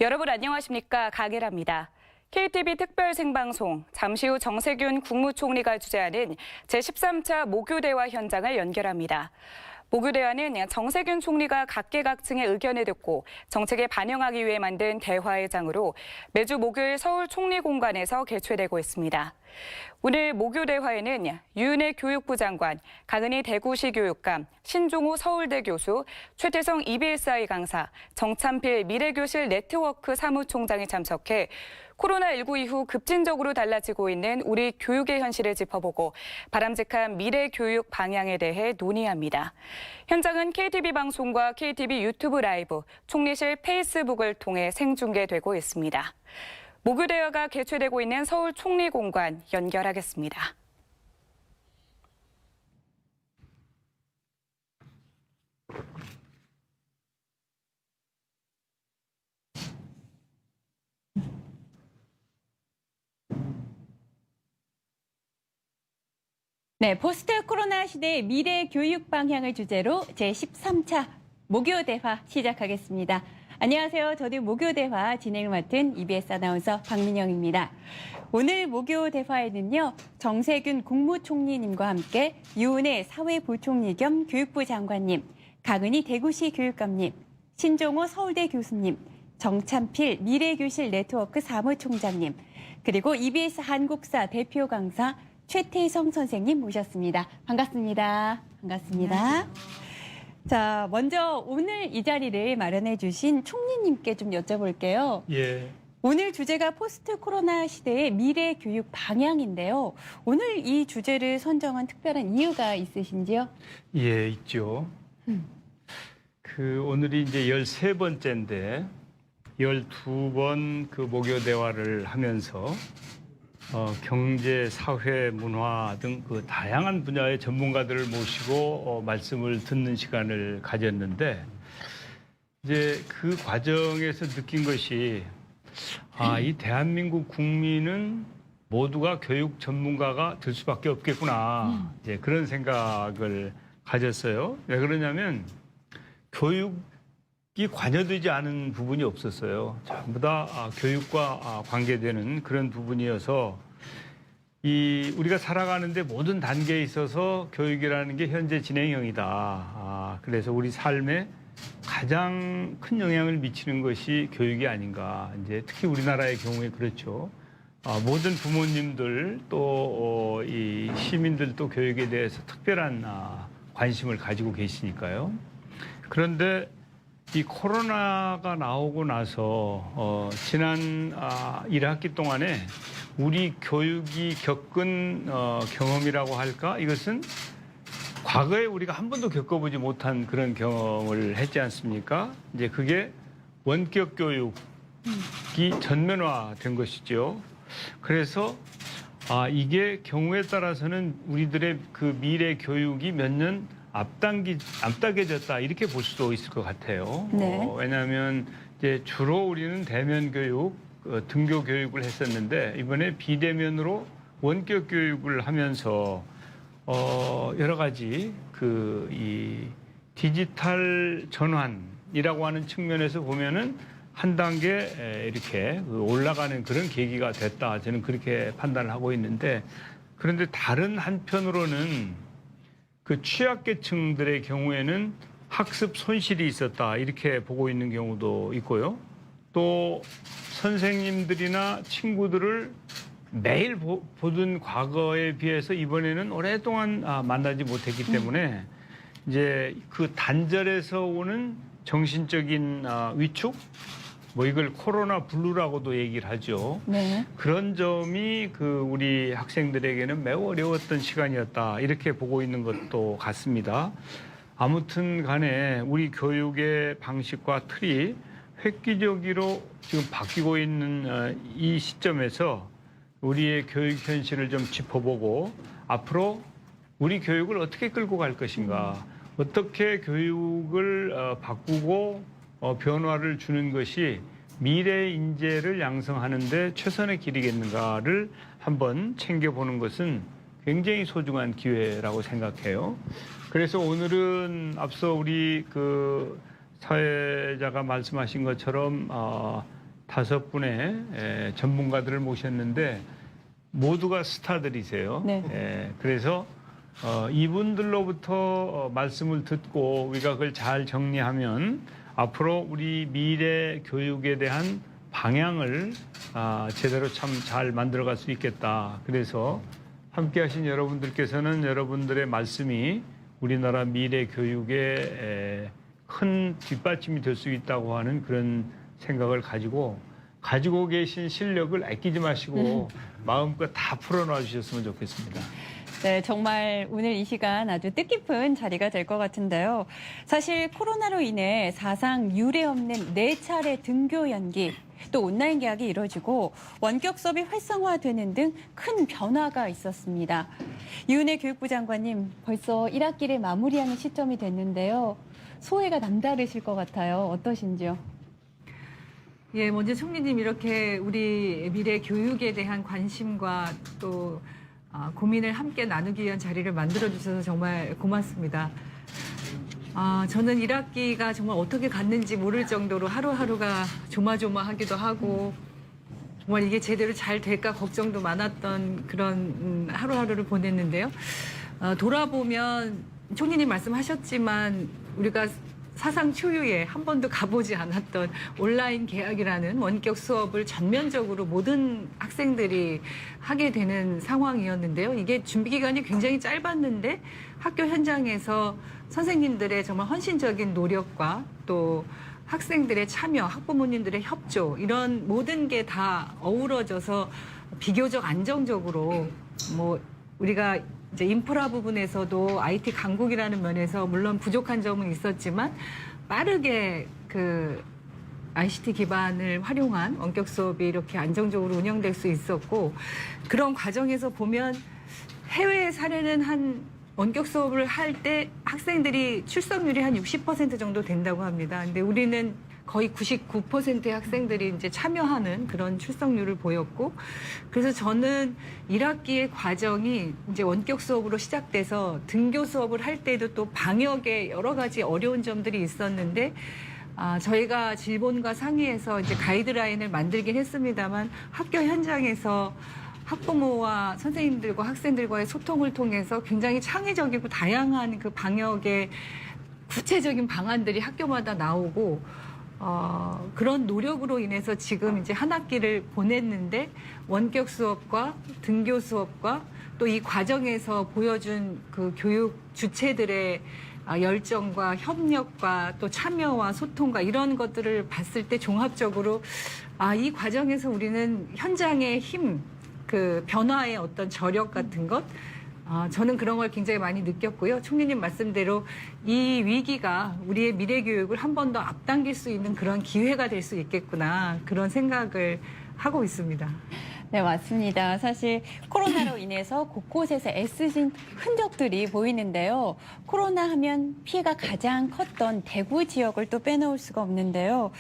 여러분 안녕하십니까? 강일합니다. KTV 특별 생방송, 잠시 후 정세균 국무총리가 주재하는 제13차 모교대화 현장을 연결합니다. 모교대화는 정세균 총리가 각계각층의 의견을 듣고 정책에 반영하기 위해 만든 대화의 장으로 매주 목요일 서울 총리공관에서 개최되고 있습니다. 오늘 모교대화에는 유은혜 교육부 장관, 강은희 대구시 교육감, 신종호 서울대 교수, 최태성 EBSI 강사, 정찬필 미래교실 네트워크 사무총장이 참석해 코로나19 이후 급진적으로 달라지고 있는 우리 교육의 현실을 짚어보고 바람직한 미래 교육 방향에 대해 논의합니다. 현장은 KTV 방송과 KTV 유튜브 라이브, 총리실 페이스북을 통해 생중계되고 있습니다. 모교대화가 개최되고 있는 서울 총리공관 연결하겠습니다. 네, 포스트 코로나 시대의 미래 교육 방향을 주제로 제13차 모교대화 시작하겠습니다. 안녕하세요. 저도 모교대화 진행을 맡은 EBS 아나운서 박민영입니다. 오늘 모교대화에는요, 정세균 국무총리님과 함께 유은혜 사회부총리 겸 교육부 장관님, 강은희 대구시 교육감님, 신종호 서울대 교수님, 정찬필 미래교실 네트워크 사무총장님, 그리고 EBS 한국사 대표 강사 최태성 선생님 모셨습니다. 반갑습니다. 반갑습니다. 자, 먼저 오늘 이 자리를 마련해 주신 총리님께 좀 여쭤볼게요. 예. 오늘 주제가 포스트 코로나 시대의 미래 교육 방향인데요. 오늘 이 주제를 선정한 특별한 이유가 있으신지요? 예, 있죠. 오늘이 이제 13번째인데 12번 그 모교 대화를 하면서 경제, 사회, 문화 등 그 다양한 분야의 전문가들을 모시고 말씀을 듣는 시간을 가졌는데 이제 그 과정에서 느낀 것이 이 대한민국 국민은 모두가 교육 전문가가 될 수밖에 없겠구나. 이제 그런 생각을 가졌어요. 왜 그러냐면 교육이 관여되지 않은 부분이 없었어요. 전부 다 교육과 관계되는 그런 부분이어서 우리가 살아가는데 모든 단계에 있어서 교육이라는 게 현재 진행형이다. 그래서 우리 삶에 가장 큰 영향을 미치는 것이 교육이 아닌가. 이제 특히 우리나라의 경우에 그렇죠. 모든 부모님들 또 이 시민들도 교육에 대해서 특별한 관심을 가지고 계시니까요. 그런데 이 코로나가 나오고 나서 지난 1학기 동안에 우리 교육이 겪은 경험이라고 할까? 이것은 과거에 우리가 한 번도 겪어보지 못한 그런 경험을 했지 않습니까? 이제 그게 원격 교육이 전면화된 것이죠. 그래서 이게 경우에 따라서는 우리들의 그 미래 교육이 몇 년 앞당겨졌다 이렇게 볼 수도 있을 것 같아요. 네. 왜냐하면 이제 주로 우리는 대면 교육, 등교 교육을 했었는데 이번에 비대면으로 원격 교육을 하면서 여러 가지 이 디지털 전환이라고 하는 측면에서 보면은 한 단계 이렇게 올라가는 그런 계기가 됐다. 저는 그렇게 판단을 하고 있는데 그런데 다른 한편으로는 그 취약계층들의 경우에는 학습 손실이 있었다 이렇게 보고 있는 경우도 있고요. 또 선생님들이나 친구들을 매일 보던 과거에 비해서 이번에는 오랫동안 만나지 못했기 때문에 이제 그 단절에서 오는 정신적인 위축, 이걸 코로나 블루라고도 얘기를 하죠. 네. 그런 점이 우리 학생들에게는 매우 어려웠던 시간이었다. 이렇게 보고 있는 것도 같습니다. 아무튼 간에 우리 교육의 방식과 틀이 획기적으로 지금 바뀌고 있는 이 시점에서 우리의 교육 현실을 좀 짚어보고 앞으로 우리 교육을 어떻게 끌고 갈 것인가, 어떻게 교육을 바꾸고 변화를 주는 것이 미래 인재를 양성하는 데 최선의 길이겠는가를 한번 챙겨보는 것은 굉장히 소중한 기회라고 생각해요. 그래서 오늘은 앞서 우리 사회자가 말씀하신 것처럼 5분의 전문가들을 모셨는데 모두가 스타들이세요. 네. 그래서 이분들로부터 말씀을 듣고 우리가 그걸 잘 정리하면 앞으로 우리 미래 교육에 대한 방향을 제대로 참 잘 만들어갈 수 있겠다. 그래서 함께하신 여러분들께서는 여러분들의 말씀이 우리나라 미래 교육에 큰 뒷받침이 될 수 있다고 하는 그런 생각을 가지고 계신 실력을 아끼지 마시고 마음껏 다 풀어놔 주셨으면 좋겠습니다. 네, 정말 오늘 이 시간 아주 뜻깊은 자리가 될 것 같은데요. 사실 코로나로 인해 사상 유례 없는 4차례 등교 연기, 또 온라인 개학이 이뤄지고 원격 수업이 활성화되는 등 큰 변화가 있었습니다. 이은혜 교육부 장관님, 벌써 1학기를 마무리하는 시점이 됐는데요. 소회가 남다르실 것 같아요. 어떠신지요? 예, 먼저 총리님 이렇게 우리 미래 교육에 대한 관심과 또 고민을 함께 나누기 위한 자리를 만들어 주셔서 정말 고맙습니다. 저는 1학기가 정말 어떻게 갔는지 모를 정도로 하루하루가 조마조마하기도 하고 정말 이게 제대로 잘 될까 걱정도 많았던 그런 하루하루를 보냈는데요. 돌아보면 총리님 말씀하셨지만 우리가 사상 초유의 한 번도 가보지 않았던 온라인 개학이라는 원격 수업을 전면적으로 모든 학생들이 하게 되는 상황이었는데요. 이게 준비 기간이 굉장히 짧았는데 학교 현장에서 선생님들의 정말 헌신적인 노력과 또 학생들의 참여, 학부모님들의 협조 이런 모든 게 다 어우러져서 비교적 안정적으로 우리가 이제 인프라 부분에서도 IT 강국이라는 면에서 물론 부족한 점은 있었지만 빠르게 그 ICT 기반을 활용한 원격 수업이 이렇게 안정적으로 운영될 수 있었고 그런 과정에서 보면 해외 사례는 한 원격 수업을 할 때 학생들이 출석률이 한 60% 정도 된다고 합니다. 근데 우리는 거의 99%의 학생들이 이제 참여하는 그런 출석률을 보였고, 그래서 저는 1학기의 과정이 이제 원격 수업으로 시작돼서 등교 수업을 할 때도 또 방역에 여러 가지 어려운 점들이 있었는데, 저희가 질본과 상의해서 이제 가이드라인을 만들긴 했습니다만 학교 현장에서 학부모와 선생님들과 학생들과의 소통을 통해서 굉장히 창의적이고 다양한 그 방역의 구체적인 방안들이 학교마다 나오고 그런 노력으로 인해서 지금 이제 한 학기를 보냈는데 원격 수업과 등교 수업과 또 이 과정에서 보여준 그 교육 주체들의 열정과 협력과 또 참여와 소통과 이런 것들을 봤을 때 종합적으로 이 과정에서 우리는 현장의 힘, 그 변화의 어떤 저력 같은 것 저는 그런 걸 굉장히 많이 느꼈고요. 총리님 말씀대로 이 위기가 우리의 미래 교육을 한 번 더 앞당길 수 있는 그런 기회가 될 수 있겠구나. 그런 생각을 하고 있습니다. 네, 맞습니다. 사실 코로나로 인해서 곳곳에서 애쓰신 흔적들이 보이는데요. 코로나 하면 피해가 가장 컸던 대구 지역을 또 빼놓을 수가 없는데요.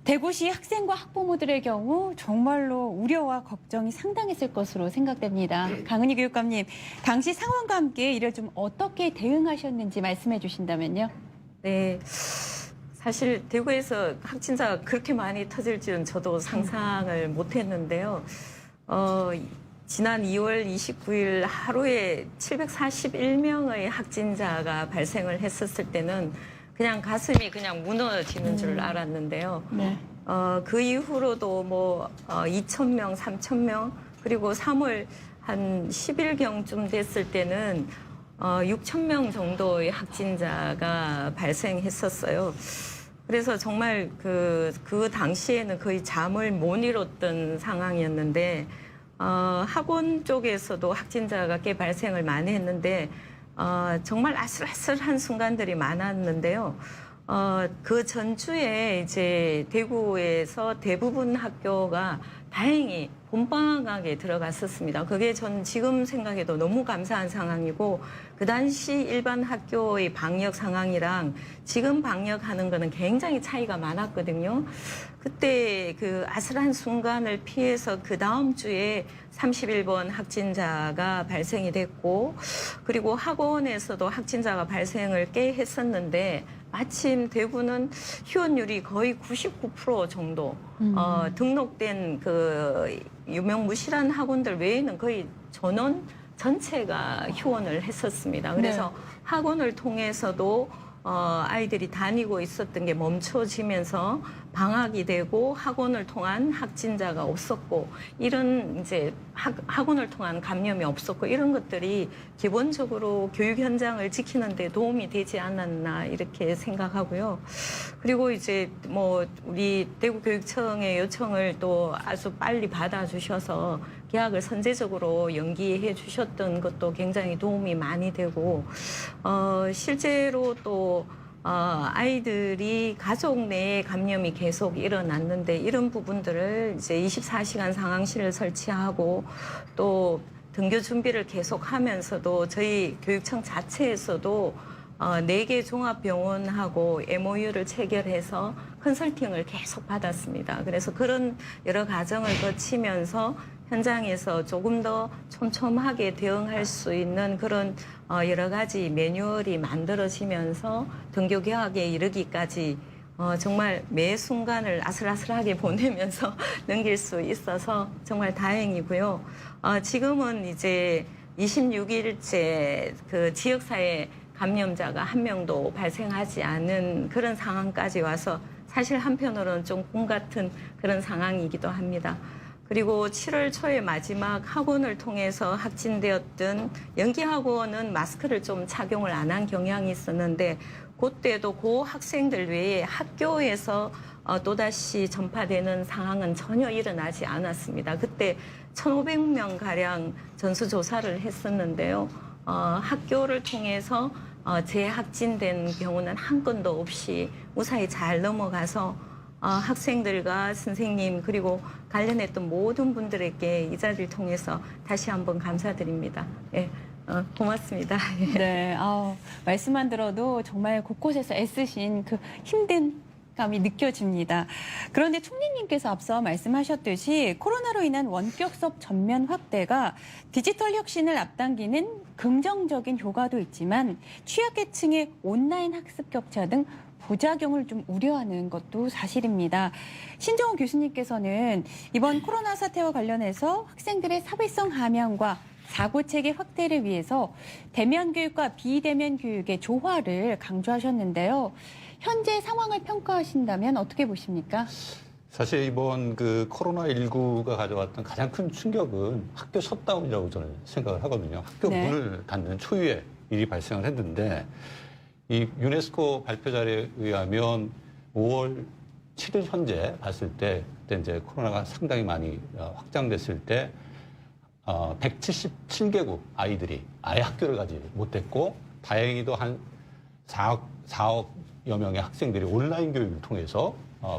대구시 학생과 학부모들의 경우 정말로 우려와 걱정이 상당했을 것으로 생각됩니다. 강은희 교육감님, 당시 상황과 함께 이를 좀 어떻게 대응하셨는지 말씀해 주신다면요. 네, 사실 대구에서 확진자가 그렇게 많이 터질 줄은 저도 상상을 못했는데요. 지난 2월 29일 하루에 741명의 확진자가 발생을 했었을 때는 그냥 가슴이 그냥 무너지는 줄 알았는데요. 네. 그 이후로도 2,000명, 3,000명, 그리고 3월 한 10일경쯤 됐을 때는 6,000명 정도의 확진자가 발생했었어요. 그래서 정말 그 당시에는 거의 잠을 못 이뤘던 상황이었는데, 학원 쪽에서도 확진자가 꽤 발생을 많이 했는데, 정말 아슬아슬한 순간들이 많았는데요. 그 전주에 이제 대구에서 대부분 학교가 다행히 봄방학에 들어갔었습니다. 그게 전 지금 생각해도 너무 감사한 상황이고, 그 당시 일반 학교의 방역 상황이랑 지금 방역하는 거는 굉장히 차이가 많았거든요. 그때 그 아슬한 순간을 피해서 그 다음 주에 31번 확진자가 발생이 됐고, 그리고 학원에서도 확진자가 발생을 꽤 했었는데, 마침 대구는 휴원율이 거의 99% 정도 등록된 그 유명무실한 학원들 외에는 거의 전원 전체가 휴원을 했었습니다. 그래서 학원을 통해서도 아이들이 다니고 있었던 게 멈춰지면서 방학이 되고 학원을 통한 확진자가 없었고 이런 이제 학원을 통한 감염이 없었고 이런 것들이 기본적으로 교육 현장을 지키는 데 도움이 되지 않았나 이렇게 생각하고요. 그리고 이제 뭐 우리 대구교육청의 요청을 또 아주 빨리 받아주셔서 개학을 선제적으로 연기해 주셨던 것도 굉장히 도움이 많이 되고 실제로 또 아이들이 가족 내에 감염이 계속 일어났는데 이런 부분들을 이제 24시간 상황실을 설치하고 또 등교 준비를 계속 하면서도 저희 교육청 자체에서도 4개 종합병원하고 MOU를 체결해서 컨설팅을 계속 받았습니다. 그래서 그런 여러 과정을 거치면서 현장에서 조금 더 촘촘하게 대응할 수 있는 그런 여러 가지 매뉴얼이 만들어지면서 등교 개학에 이르기까지 정말 매 순간을 아슬아슬하게 보내면서 넘길 수 있어서 정말 다행이고요. 지금은 이제 26일째 그 지역사회 감염자가 한 명도 발생하지 않은 그런 상황까지 와서 사실 한편으로는 좀 꿈 같은 그런 상황이기도 합니다. 그리고 7월 초에 마지막 학원을 통해서 확진되었던 연기학원은 마스크를 좀 착용을 안 한 경향이 있었는데 그때도 그 학생들 외에 학교에서 또다시 전파되는 상황은 전혀 일어나지 않았습니다. 그때 1,500명 가량 전수조사를 했었는데요. 학교를 통해서 재확진된 경우는 한 건도 없이 무사히 잘 넘어가서 학생들과 선생님 그리고 관련했던 모든 분들에게 이 자리를 통해서 다시 한번 감사드립니다. 예, 고맙습니다. 네, 말씀만 들어도 정말 곳곳에서 애쓰신 그 힘든 감이 느껴집니다. 그런데 총리님께서 앞서 말씀하셨듯이 코로나로 인한 원격 수업 전면 확대가 디지털 혁신을 앞당기는 긍정적인 효과도 있지만 취약계층의 온라인 학습 격차 등 부작용을 좀 우려하는 것도 사실입니다. 신정호 교수님께서는 이번 코로나 사태와 관련해서 학생들의 사회성 함양과 사고체계 확대를 위해서 대면 교육과 비대면 교육의 조화를 강조하셨는데요. 현재 상황을 평가하신다면 어떻게 보십니까? 사실 이번 그 코로나19가 가져왔던 가장 큰 충격은 학교 셧다운이라고 저는 생각을 하거든요. 학교 문을 닫는 초유의 일이 발생을 했는데 이 유네스코 발표 자료에 의하면 5월 7일 현재 봤을 때 그때 이제 코로나가 상당히 많이 확장됐을 때 177개국 아이들이 아예 학교를 가지 못했고 다행히도 한 4억여 명의 학생들이 온라인 교육을 통해서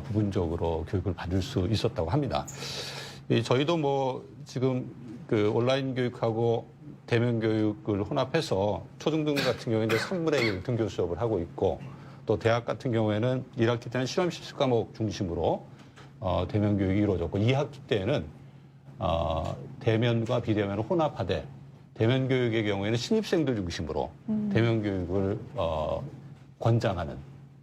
부분적으로 교육을 받을 수 있었다고 합니다. 저희도 뭐 지금 그 온라인 교육하고 대면 교육을 혼합해서 초중등 같은 경우에 이제 3분의 1 등교 수업을 하고 있고 또 대학 같은 경우에는 1학기 때는 실험 실습 과목 중심으로 대면 교육이 이루어졌고 2학기 때는 대면과 비대면을 혼합하되 대면 교육의 경우에는 신입생들 중심으로 대면 교육을 권장하는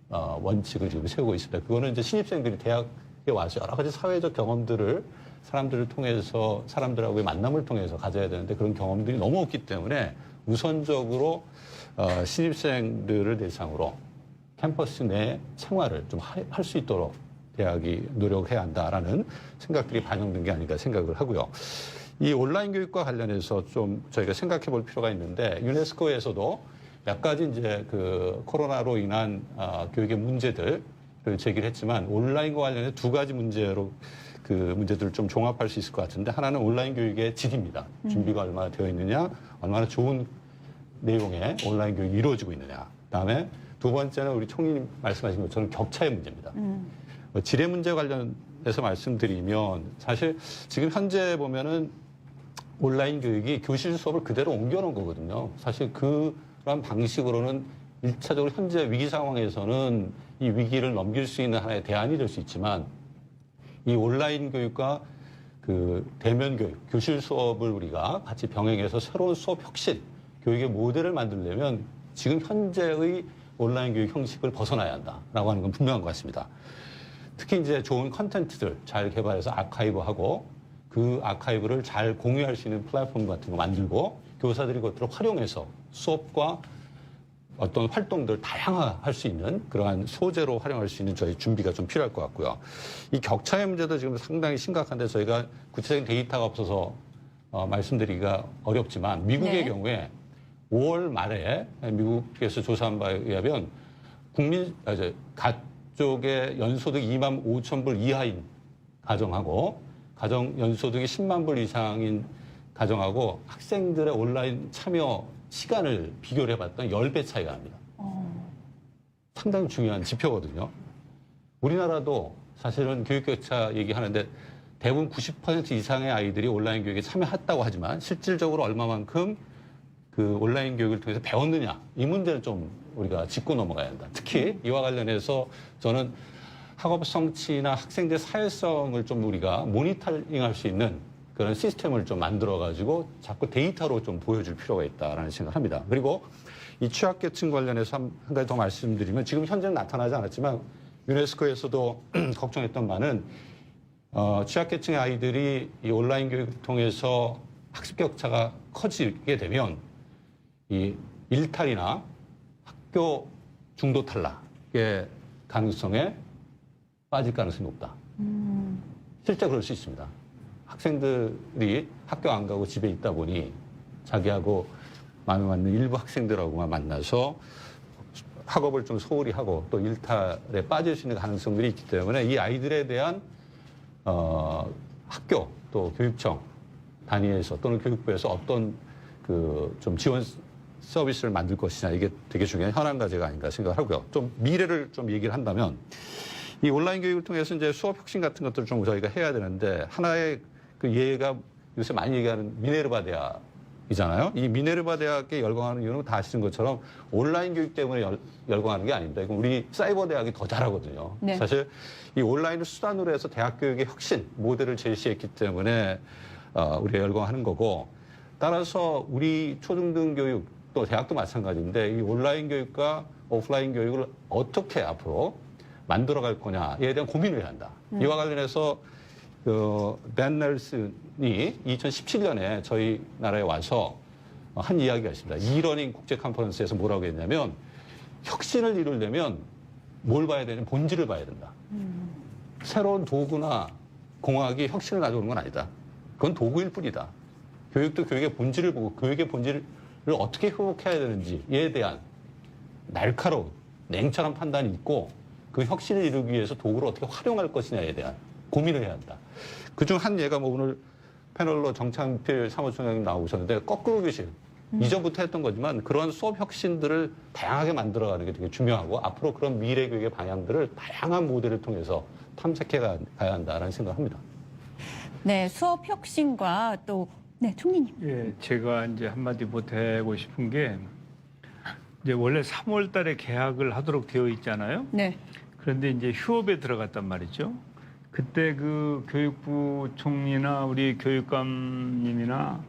원칙을 지금 세우고 있습니다. 그거는 이제 신입생들이 대학에 와서 여러 가지 사회적 경험들을 사람들을 통해서 사람들하고의 만남을 통해서 가져야 되는데 그런 경험들이 너무 없기 때문에 우선적으로 신입생들을 대상으로 캠퍼스 내 생활을 좀 할 수 있도록 대학이 노력해야 한다라는 생각들이 반영된 게 아닌가 생각을 하고요. 이 온라인 교육과 관련해서 좀 저희가 생각해 볼 필요가 있는데 유네스코에서도 몇 가지 이제 그 코로나로 인한 교육의 문제들을 제기를 했지만 온라인과 관련해 두 가지 문제로 그 문제들을 좀 종합할 수 있을 것 같은데 하나는 온라인 교육의 질입니다. 준비가 얼마나 되어 있느냐, 얼마나 좋은 내용의 온라인 교육이 이루어지고 있느냐. 그다음에 두 번째는 우리 총리님 말씀하신 것처럼 격차의 문제입니다. 질의 문제 관련해서 말씀드리면 사실 지금 현재 보면은 온라인 교육이 교실 수업을 그대로 옮겨놓은 거거든요. 사실 그런 방식으로는 1차적으로 현재 위기 상황에서는 이 위기를 넘길 수 있는 하나의 대안이 될 수 있지만 이 온라인 교육과 그 대면 교육, 교실 수업을 우리가 같이 병행해서 새로운 수업 혁신, 교육의 모델을 만들려면 지금 현재의 온라인 교육 형식을 벗어나야 한다라고 하는 건 분명한 것 같습니다. 특히 이제 좋은 컨텐츠들 잘 개발해서 아카이브하고 그 아카이브를 잘 공유할 수 있는 플랫폼 같은 거 만들고 교사들이 그것들을 활용해서 수업과 어떤 활동들을 다양화할 수 있는 그러한 소재로 활용할 수 있는 저희 준비가 좀 필요할 것 같고요. 이 격차의 문제도 지금 상당히 심각한데 저희가 구체적인 데이터가 없어서 말씀드리기가 어렵지만 미국의 네. 경우에 5월 말에 미국에서 조사한 바에 의하면 가족의 연소득 2만 5천 불 이하인 가정하고 가정 연소득이 10만 불 이상인 가정하고 학생들의 온라인 참여 시간을 비교를 해봤더니 10배 차이가 납니다. 상당히 중요한 지표거든요. 우리나라도 사실은 교육격차 얘기하는데 대부분 90% 이상의 아이들이 온라인 교육에 참여했다고 하지만 실질적으로 얼마만큼 그 온라인 교육을 통해서 배웠느냐 이 문제는 좀 우리가 짚고 넘어가야 한다. 특히 이와 관련해서 저는 학업 성취나 학생들 사회성을 좀 우리가 모니터링할 수 있는 그런 시스템을 좀 만들어가지고 자꾸 데이터로 좀 보여줄 필요가 있다라는 생각을 합니다. 그리고 이 취약계층 관련해서 한 가지 더 말씀드리면 지금 현재는 나타나지 않았지만 유네스코에서도 걱정했던 바는 취약계층의 아이들이 이 온라인 교육을 통해서 학습 격차가 커지게 되면 이 일탈이나 학교 중도 탈락의 가능성에 빠질 가능성이 높다. 실제 그럴 수 있습니다. 학생들이 학교 안 가고 집에 있다 보니 자기하고 마음에 맞는 일부 학생들하고만 만나서 학업을 좀 소홀히 하고 또 일탈에 빠질 수 있는 가능성들이 있기 때문에 이 아이들에 대한 학교 또 교육청 단위에서 또는 교육부에서 어떤 그 좀 지원 서비스를 만들 것이냐 이게 되게 중요한 현안 과제가 아닌가 생각하고요. 좀 미래를 좀 얘기를 한다면 이 온라인 교육을 통해서 이제 수업 혁신 같은 것들을 좀 저희가 해야 되는데 하나의 그 예가 요새 많이 얘기하는 미네르바 대학이잖아요. 이 미네르바 대학에 열광하는 이유는 다 아시는 것처럼 온라인 교육 때문에 열광하는 게 아닙니다. 이건 우리 사이버 대학이 더 잘하거든요. 네. 사실 이 온라인을 수단으로 해서 대학 교육의 혁신 모델을 제시했기 때문에 우리가 열광하는 거고 따라서 우리 초중등 교육 또 대학도 마찬가지인데 이 온라인 교육과 오프라인 교육을 어떻게 앞으로 만들어갈 거냐에 대한 고민을 해야 한다. 이와 관련해서 벤 넬슨이 2017년에 저희 나라에 와서 한 이야기가 있습니다. 이러닝 국제 컨퍼런스에서 뭐라고 했냐면 혁신을 이루려면 뭘 봐야 되냐면 본질을 봐야 된다. 새로운 도구나 공학이 혁신을 가져오는 건 아니다. 그건 도구일 뿐이다. 교육도 교육의 본질을 보고 교육의 본질을 어떻게 회복해야 되는지에 대한 날카로운 냉철한 판단이 있고 그 혁신을 이루기 위해서 도구를 어떻게 활용할 것이냐에 대한 고민을 해야 한다. 그중 한 예가 뭐 오늘 패널로 정창필 사무총장님 나오셨는데 거꾸로 교실. 이전부터 했던 거지만 그런 수업 혁신들을 다양하게 만들어가는 게 되게 중요하고 앞으로 그런 미래 교육의 방향들을 다양한 모델을 통해서 탐색해 가야 한다라는 생각을 합니다. 네, 수업 혁신과 또 네, 총리님. 예, 제가 이제 한마디 보태고 싶은 게 이제 원래 3월 달에 개학을 하도록 되어 있잖아요. 네. 그런데 이제 휴업에 들어갔단 말이죠. 그때 그 교육부 총리나 우리 교육감님이나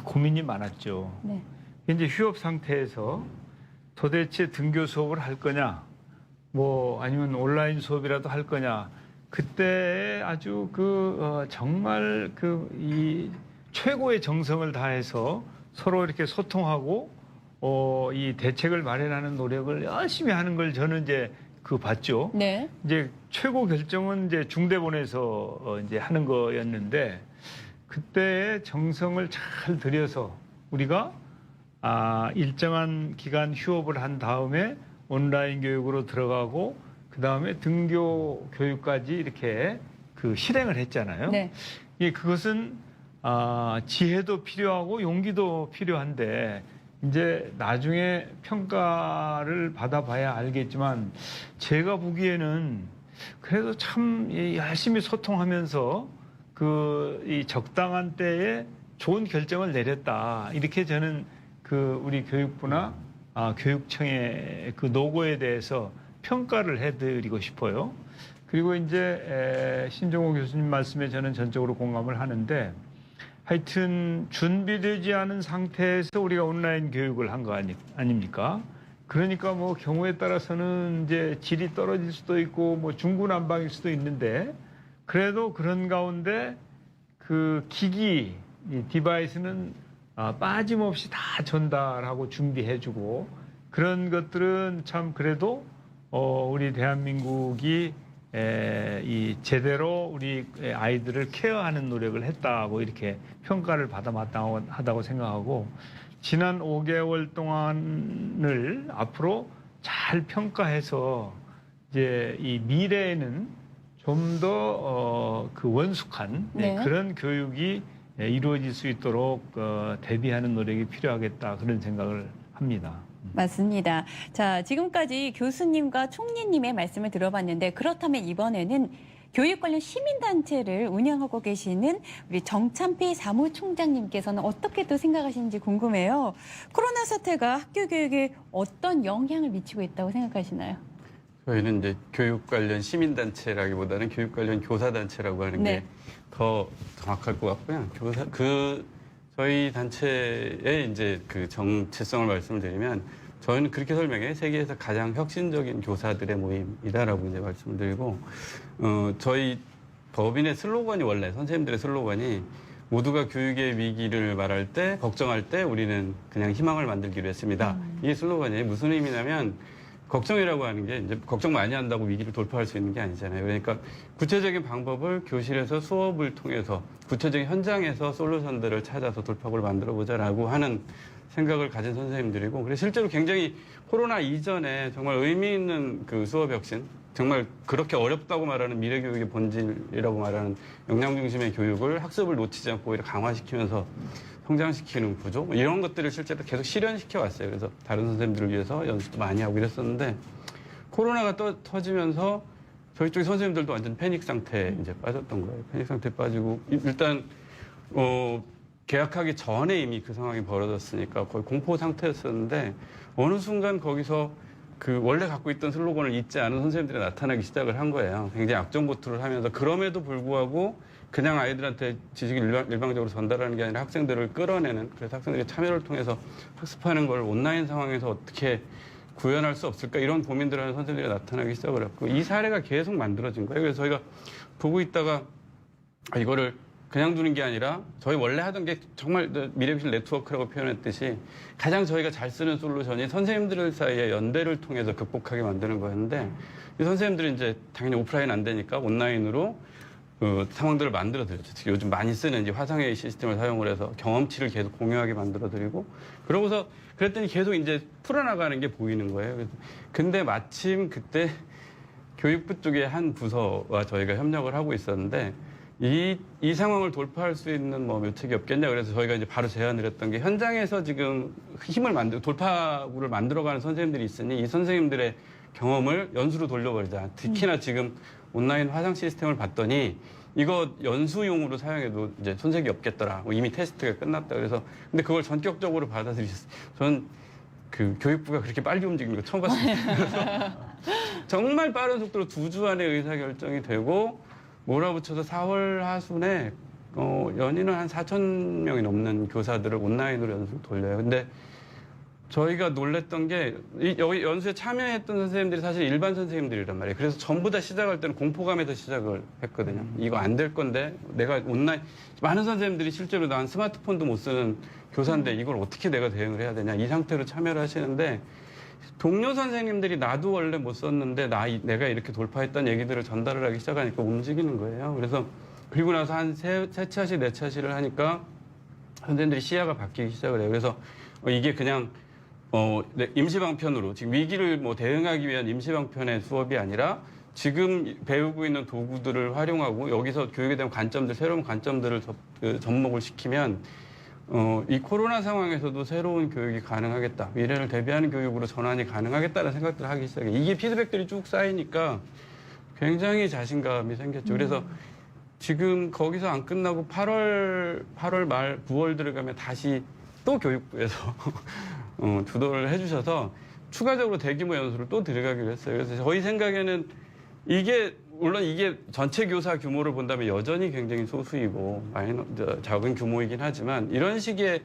고민이 많았죠. 네. 이제 휴업 상태에서 도대체 등교 수업을 할 거냐, 뭐 아니면 온라인 수업이라도 할 거냐. 그때 아주 정말 이 최고의 정성을 다해서 서로 이렇게 소통하고 이 대책을 마련하는 노력을 열심히 하는 걸 저는 이제 봤죠. 네. 이제 최고 결정은 이제 중대본에서 이제 하는 거였는데 그때의 정성을 잘 들여서 우리가 일정한 기간 휴업을 한 다음에 온라인 교육으로 들어가고 그 다음에 등교 교육까지 이렇게 실행을 했잖아요. 네. 그것은 지혜도 필요하고 용기도 필요한데 이제 나중에 평가를 받아봐야 알겠지만 제가 보기에는 그래도 참 열심히 소통하면서 이 적당한 때에 좋은 결정을 내렸다. 이렇게 저는 우리 교육부나 교육청의 노고에 대해서 평가를 해드리고 싶어요. 그리고 이제 신종호 교수님 말씀에 저는 전적으로 공감을 하는데 하여튼 준비되지 않은 상태에서 우리가 온라인 교육을 한 거 아닙니까? 그러니까 뭐 경우에 따라서는 이제 질이 떨어질 수도 있고 뭐 중구난방일 수도 있는데 그래도 그런 가운데 그 기기, 이 디바이스는 빠짐없이 다 전달하고 준비해주고 그런 것들은 참 그래도 우리 대한민국이 이 제대로 우리 아이들을 케어하는 노력을 했다고 이렇게 평가를 받아 마땅하다고 생각하고 지난 5개월 동안을 앞으로 잘 평가해서 이제 이 미래에는 좀 더 그 원숙한 네. 그런 교육이 이루어질 수 있도록 대비하는 노력이 필요하겠다 그런 생각을 합니다. 맞습니다. 자, 지금까지 교수님과 총리님의 말씀을 들어봤는데 그렇다면 이번에는 교육 관련 시민단체를 운영하고 계시는 우리 정찬필 사무총장님께서는 어떻게 또 생각하시는지 궁금해요. 코로나 사태가 학교 교육에 어떤 영향을 미치고 있다고 생각하시나요? 저희는 이제 교육 관련 시민단체라기보다는 교육 관련 교사단체라고 하는 네. 게 더 정확할 것 같고요. 저희 단체의 이제 그 정체성을 말씀을 드리면 저희는 그렇게 설명해 세계에서 가장 혁신적인 교사들의 모임이다라고 이제 말씀을 드리고 저희 법인의 슬로건이 원래 선생님들의 슬로건이 모두가 교육의 위기를 말할 때 걱정할 때 우리는 그냥 희망을 만들기로 했습니다. 이 슬로건이 무슨 의미냐면 걱정이라고 하는 게 이제 걱정 많이 한다고 위기를 돌파할 수 있는 게 아니잖아요. 그러니까 구체적인 방법을 교실에서 수업을 통해서 구체적인 현장에서 솔루션들을 찾아서 돌파구를 만들어 보자라고 하는 생각을 가진 선생님들이고 그래서 실제로 굉장히 코로나 이전에 정말 의미 있는 그 수업 혁신 정말 그렇게 어렵다고 말하는 미래 교육의 본질이라고 말하는 역량 중심의 교육을 학습을 놓치지 않고 오히려 강화시키면서 성장시키는 구조 이런 것들을 실제로 계속 실현시켜 왔어요. 그래서 다른 선생님들을 위해서 연습도 많이 하고 이랬었는데 코로나가 터지면서 저희 쪽의 선생님들도 완전 패닉 상태에 이제 빠졌던 거예요. 패닉 상태에 빠지고 일단 개학하기 전에 이미 그 상황이 벌어졌으니까 거의 공포 상태였었는데 어느 순간 거기서 그 원래 갖고 있던 슬로건을 잊지 않은 선생님들이 나타나기 시작을 한 거예요. 굉장히 악정고투를 하면서 그럼에도 불구하고 그냥 아이들한테 지식을 일방적으로 전달하는 게 아니라 학생들을 끌어내는 그래서 학생들이 참여를 통해서 학습하는 걸 온라인 상황에서 어떻게 구현할 수 없을까 이런 고민들을 하는 선생님들이 나타나기 시작을 했고 이 사례가 계속 만들어진 거예요. 그래서 저희가 보고 있다가 이거를 그냥 두는 게 아니라 저희 원래 하던 게 정말 미래교실 네트워크라고 표현했듯이 가장 저희가 잘 쓰는 솔루션이 선생님들 사이의 연대를 통해서 극복하게 만드는 거였는데 이 선생님들이 이제 당연히 오프라인 안 되니까 온라인으로 상황들을 만들어드렸죠. 특히 요즘 많이 쓰는 이제 화상회의 시스템을 사용을 해서 경험치를 계속 공유하게 만들어드리고 그러고서 그랬더니 계속 이제 풀어나가는 게 보이는 거예요. 근데 마침 그때 교육부 쪽의 한 부서와 저희가 협력을 하고 있었는데 이 상황을 돌파할 수 있는 뭐 묘책이 없겠냐 그래서 저희가 이제 바로 제안을 했던 게 현장에서 지금 돌파구를 만들어가는 선생님들이 있으니 이 선생님들의 경험을 연수로 돌려버리자. 특히나 지금 온라인 화상 시스템을 봤더니 이거 연수용으로 사용해도 이제 손색이 없겠더라. 이미 테스트가 끝났다. 그래서 근데 그걸 전격적으로 받아들였어요. 전 그 교육부가 그렇게 빨리 움직이는 거 처음 봤습니다. 그래서 정말 빠른 속도로 2주 안에 의사결정이 되고 몰아붙여서 4월 하순에 연인은 한 4,000명이 넘는 교사들을 온라인으로 연수를 돌려요. 근데 저희가 놀랬던 게 여기 연수에 참여했던 선생님들이 사실 일반 선생님들이란 말이에요. 그래서 전부 다 시작할 때는 공포감에서 시작을 했거든요. 이거 안 될 건데 내가 온라인 많은 선생님들이 실제로 난 스마트폰도 못 쓰는 교사인데 이걸 어떻게 내가 대응을 해야 되냐 이 상태로 참여를 하시는데 동료 선생님들이 나도 원래 못 썼는데 내가 이렇게 돌파했다는 얘기들을 전달을 하기 시작하니까 움직이는 거예요. 그래서 그리고 나서 한 세 차시, 네 차시를 하니까 선생님들이 시야가 바뀌기 시작을 해요. 그래서 이게 그냥 임시방편으로 지금 위기를 대응하기 위한 임시방편의 수업이 아니라 지금 배우고 있는 도구들을 활용하고 여기서 교육에 대한 새로운 관점들을 접목을 시키면 이 코로나 상황에서도 새로운 교육이 가능하겠다. 미래를 대비하는 교육으로 전환이 가능하겠다는 생각들을 하기 시작해요. 이게 피드백들이 쭉 쌓이니까 굉장히 자신감이 생겼죠. 그래서 지금 거기서 안 끝나고 8월 말 9월 들어가면 다시 또 교육부에서 주도를 해주셔서 추가적으로 대규모 연수를 또 들어가기로 했어요. 그래서 저희 생각에는 물론 이게 전체 교사 규모를 본다면 여전히 굉장히 소수이고 작은 규모이긴 하지만 이런 식의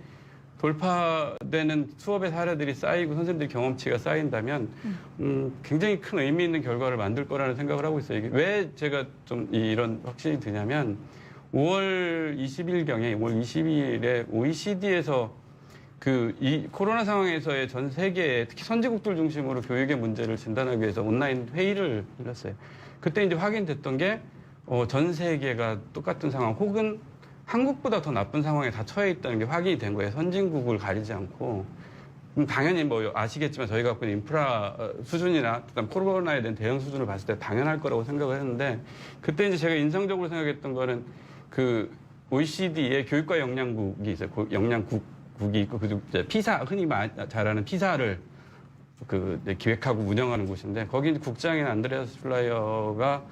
돌파되는 수업의 사례들이 쌓이고 선생님들이 경험치가 쌓인다면 굉장히 큰 의미 있는 결과를 만들 거라는 생각을 하고 있어요. 이게 왜 제가 좀 이런 확신이 드냐면 5월 20일경에 5월 22일에 OECD에서 이 코로나 상황에서의 전 세계에 특히 선진국들 중심으로 교육의 문제를 진단하기 위해서 온라인 회의를 열었어요. 그때 이제 확인됐던 게 전 세계가 똑같은 상황 혹은 한국보다 더 나쁜 상황에 다 처해 있다는 게 확인이 된 거예요. 선진국을 가리지 않고. 당연히 뭐 아시겠지만 저희가 갖고 있는 인프라 수준이나 그다음 코로나에 대한 대응 수준을 봤을 때 당연할 거라고 생각을 했는데 그때 이제 제가 인상적으로 생각했던 거는 그 OECD의 교육과 역량국이 있어요. 역량국이 있고 그 이제 피사 흔히 잘 아는 피사를 기획하고 운영하는 곳인데 거기 국장인 안드레아스 슐라이어가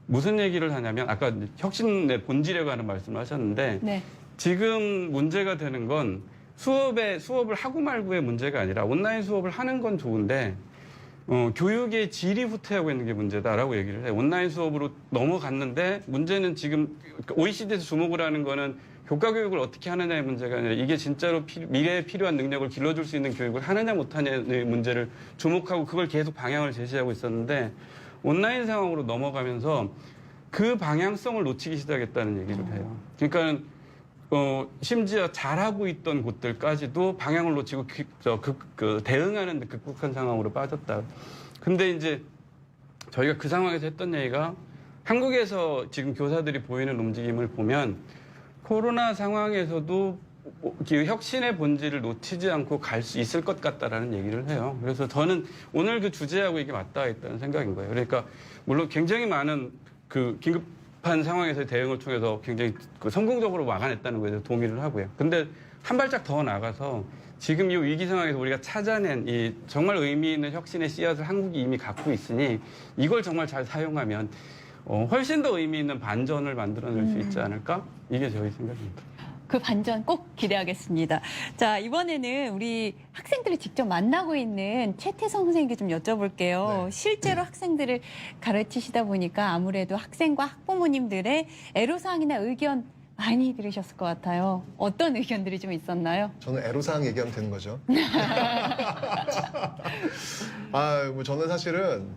무슨 얘기를 하냐면 아까 혁신의 본질에 관한 말씀을 하셨는데 네. 지금 문제가 되는 건 수업을 하고 말고의 문제가 아니라 온라인 수업을 하는 건 좋은데 교육의 질이 후퇴하고 있는 게 문제다라고 얘기를 해요. 온라인 수업으로 넘어갔는데 문제는 지금 OECD에서 주목을 하는 거는 교과 교육을 어떻게 하느냐의 문제가 아니라 이게 진짜로 미래에 필요한 능력을 길러줄 수 있는 교육을 하느냐 못하냐의 문제를 주목하고 그걸 계속 방향을 제시하고 있었는데 온라인 상황으로 넘어가면서 그 방향성을 놓치기 시작했다는 얘기를 해요. 그러니까 심지어 잘하고 있던 곳들까지도 방향을 놓치고 대응하는 데 극복한 상황으로 빠졌다. 근데 이제 저희가 그 상황에서 했던 얘기가 한국에서 지금 교사들이 보이는 움직임을 보면 코로나 상황에서도 혁신의 본질을 놓치지 않고 갈 수 있을 것 같다라는 얘기를 해요. 그래서 저는 오늘 그 주제하고 이게 맞닿아 있다는 생각인 거예요. 그러니까 물론 굉장히 많은 긴급한 상황에서의 대응을 통해서 굉장히 성공적으로 막아냈다는 거에 대해서 동의를 하고요. 근데 한 발짝 더 나가서 지금 이 위기 상황에서 우리가 찾아낸 이 정말 의미 있는 혁신의 씨앗을 한국이 이미 갖고 있으니 이걸 정말 잘 사용하면 훨씬 더 의미 있는 반전을 만들어낼 수 있지 않을까? 이게 저희 생각입니다. 그 반전 꼭 기대하겠습니다. 자, 이번에는 우리 학생들을 직접 만나고 있는 최태성 선생님께 좀 여쭤볼게요. 네. 실제로 학생들을 가르치시다 보니까 아무래도 학생과 학부모님들의 애로사항이나 의견 많이 들으셨을 것 같아요. 어떤 의견들이 좀 있었나요? 저는 애로사항 얘기하면 되는 거죠. 뭐 저는 사실은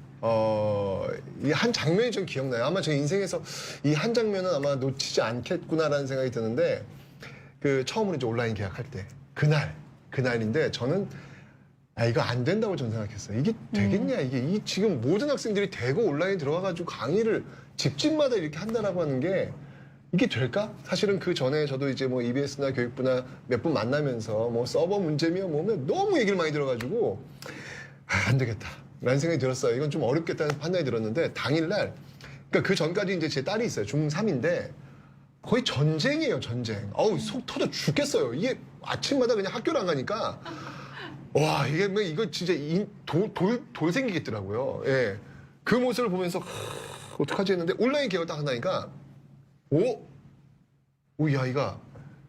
이 한 장면이 좀 기억나요. 아마 제 인생에서 이 한 장면은 아마 놓치지 않겠구나라는 생각이 드는데 처음으로 이제 온라인 계약할 때 그날인데 저는 이거 안 된다고 저는 생각했어요. 이게 되겠냐 이게 지금 모든 학생들이 대거 온라인 들어가가지고 강의를 집집마다 이렇게 한다라고 하는 게 이게 될까? 사실은 그 전에 저도 이제 뭐 EBS나 교육부나 몇 분 만나면서 뭐 서버 문제며 뭐면 너무 얘기를 많이 들어가지고 안 되겠다 라는 생각이 들었어요. 이건 좀 어렵겠다는 판단이 들었는데 당일날 그러니까 그 전까지 이제 제 딸이 있어요. 중3인데 거의 전쟁이에요, 전쟁. 속 터져 죽겠어요. 이게 아침마다 그냥 학교를 안 가니까 와 이게 뭐 이거 진짜 돌 생기겠더라고요. 예. 그 모습을 보면서 어떡하지 했는데 온라인 계약을 딱 한다니까 이 아이가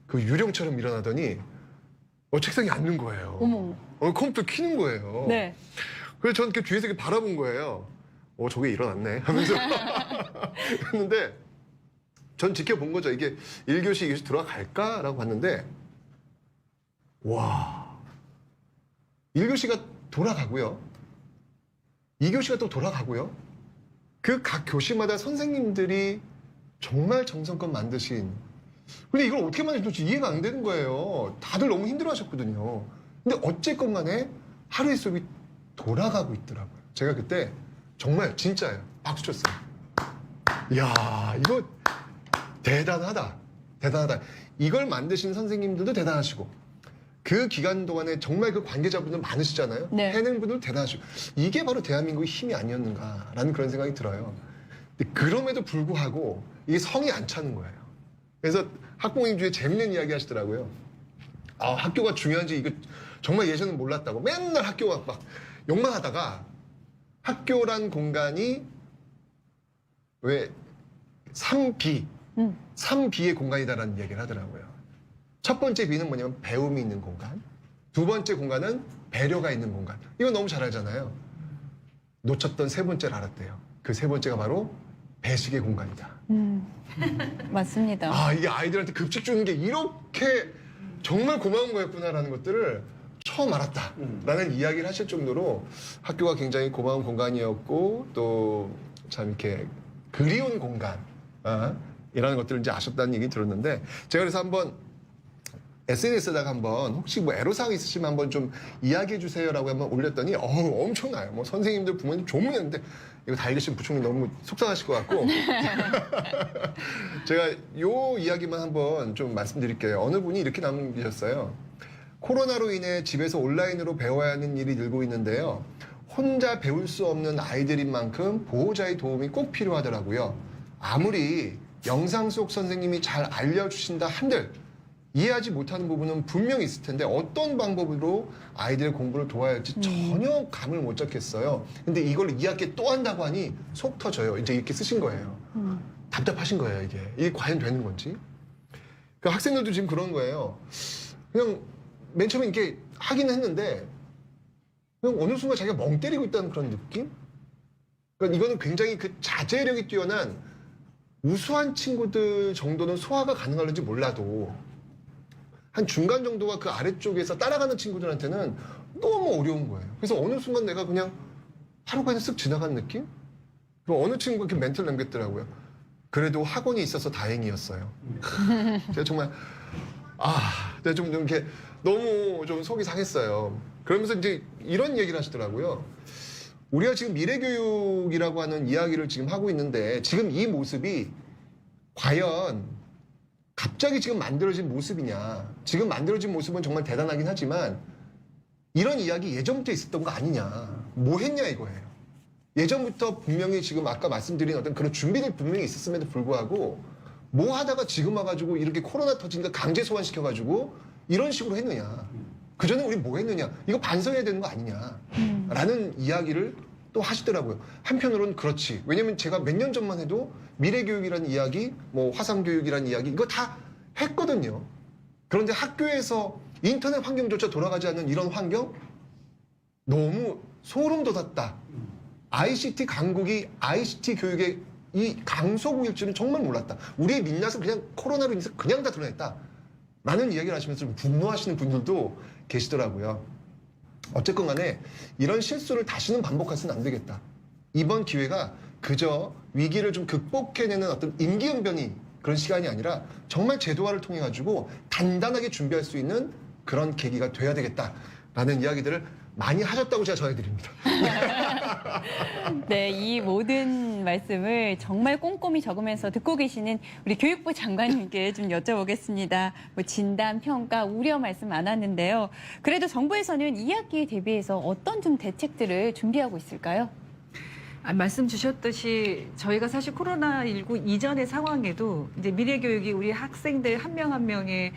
그 유령처럼 일어나더니 책상에 앉는 거예요. 어머. 컴퓨터 켜는 거예요. 네. 그래서 저는 이렇게 뒤에서 이렇게 바라본 거예요. 저게 일어났네 하면서 했는데 전 지켜본 거죠. 이게 1교시, 2교시 들어갈까라고 봤는데 와 1교시가 돌아가고요. 2교시가 또 돌아가고요. 그 각 교시마다 선생님들이 정말 정성껏 만드신 근데 이걸 어떻게 만드는지 이해가 안 되는 거예요. 다들 너무 힘들어 하셨거든요. 근데 어쨌건 간에 하루의 수업이 돌아가고 있더라고요. 제가 그때 정말 진짜예요. 박수 쳤어요. 이야 이거 대단하다. 이걸 만드신 선생님들도 대단하시고 그 기간 동안에 정말 그 관계자분들 많으시잖아요. 네. 해낸 분들 대단하시고 이게 바로 대한민국의 힘이 아니었는가라는 그런 생각이 들어요. 근데 그럼에도 불구하고 이게 성이 안 차는 거예요. 그래서 학부모님 중에 재밌는 이야기 하시더라고요. 학교가 중요한지 이거 정말 예전엔 몰랐다고 맨날 학교가 막 욕만 하다가 학교란 공간이 왜 3B 3B의 공간이다라는 얘기를 하더라고요. 첫 번째 B는 뭐냐면 배움이 있는 공간. 두 번째 공간은 배려가 있는 공간. 이거 너무 잘 알잖아요. 놓쳤던 세 번째를 알았대요. 그 세 번째가 바로 배식의 공간이다. 맞습니다. 이게 아이들한테 급식 주는 게 이렇게 정말 고마운 거였구나라는 것들을 처음 알았다라는 이야기를 하실 정도로 학교가 굉장히 고마운 공간이었고 또 참 이렇게 그리운 공간 이라는 것들을 이제 아셨다는 얘기 들었는데 제가 그래서 한번 SNS에다가 한번 혹시 뭐 애로사항 있으시면 한번 좀 이야기해 주세요라고 한번 올렸더니 엄청나요. 뭐 선생님들 부모님 조문했는데 이거 다 읽으시면 부총리 너무 속상하실 것 같고 제가 요 이야기만 한번 좀 말씀드릴게요. 어느 분이 이렇게 남기셨어요. 코로나로 인해 집에서 온라인으로 배워야 하는 일이 늘고 있는데요. 혼자 배울 수 없는 아이들인 만큼 보호자의 도움이 꼭 필요하더라고요. 아무리 영상 속 선생님이 잘 알려주신다 한들 이해하지 못하는 부분은 분명히 있을 텐데 어떤 방법으로 아이들의 공부를 도와야 할지 전혀 감을 못 잡겠어요. 근데 이걸 2학기에 또 한다고 하니 속 터져요. 이제 이렇게 쓰신 거예요. 답답하신 거예요, 이게 과연 되는 건지. 그 학생들도 지금 그런 거예요. 그냥 맨 처음에 이렇게 하긴 했는데 그냥 어느 순간 자기가 멍 때리고 있다는 그런 느낌? 그러니까 이거는 굉장히 그 자제력이 뛰어난 우수한 친구들 정도는 소화가 가능할지 몰라도 한 중간 정도가 그 아래쪽에서 따라가는 친구들한테는 너무 어려운 거예요. 그래서 어느 순간 내가 그냥 하루가 그냥 쓱 지나간 느낌? 그럼 어느 친구가 이렇게 멘트를 남겼더라고요. 그래도 학원이 있어서 다행이었어요. 제가 정말 내가 좀 이렇게 너무 좀 속이 상했어요. 그러면서 이제 이런 얘기를 하시더라고요. 우리가 지금 미래교육이라고 하는 이야기를 지금 하고 있는데 지금 이 모습이 과연 갑자기 지금 만들어진 모습이냐. 지금 만들어진 모습은 정말 대단하긴 하지만 이런 이야기 예전부터 있었던 거 아니냐. 뭐 했냐 이거예요. 예전부터 분명히 지금 아까 말씀드린 어떤 그런 준비들 분명히 있었음에도 불구하고 뭐 하다가 지금 와가지고 이렇게 코로나 터지니까 강제 소환시켜가지고 이런 식으로 했느냐. 그전에 우리 뭐 했느냐. 이거 반성해야 되는 거 아니냐. 라는 이야기를 또 하시더라고요. 한편으로는 그렇지. 왜냐면 제가 몇 년 전만 해도 미래교육이라는 이야기, 뭐 화상교육이라는 이야기 이거 다 했거든요. 그런데 학교에서 인터넷 환경조차 돌아가지 않는 이런 환경 너무 소름 돋았다. ICT 강국이 ICT 교육의 이 강소국일 줄은 정말 몰랐다. 우리의 민낯은 그냥 코로나로 인해서 그냥 다 드러냈다. 라는 이야기를 하시면서 좀 분노하시는 분들도 계시더라고요. 어쨌건 간에 이런 실수를 다시는 반복해서는 안 되겠다. 이번 기회가 그저 위기를 좀 극복해내는 어떤 임기응변이 그런 시간이 아니라 정말 제도화를 통해 가지고 단단하게 준비할 수 있는 그런 계기가 돼야 되겠다라는 이야기들을 많이 하셨다고 제가 전해드립니다. 네, 이 모든 말씀을 정말 꼼꼼히 적으면서 듣고 계시는 우리 교육부 장관님께 좀 여쭤보겠습니다. 뭐 진단, 평가, 우려 말씀 많았는데요. 그래도 정부에서는 2학기에 대비해서 어떤 좀 대책들을 준비하고 있을까요? 말씀 주셨듯이 저희가 사실 코로나19 이전의 상황에도 이제 미래교육이 우리 학생들 한 명 한 명의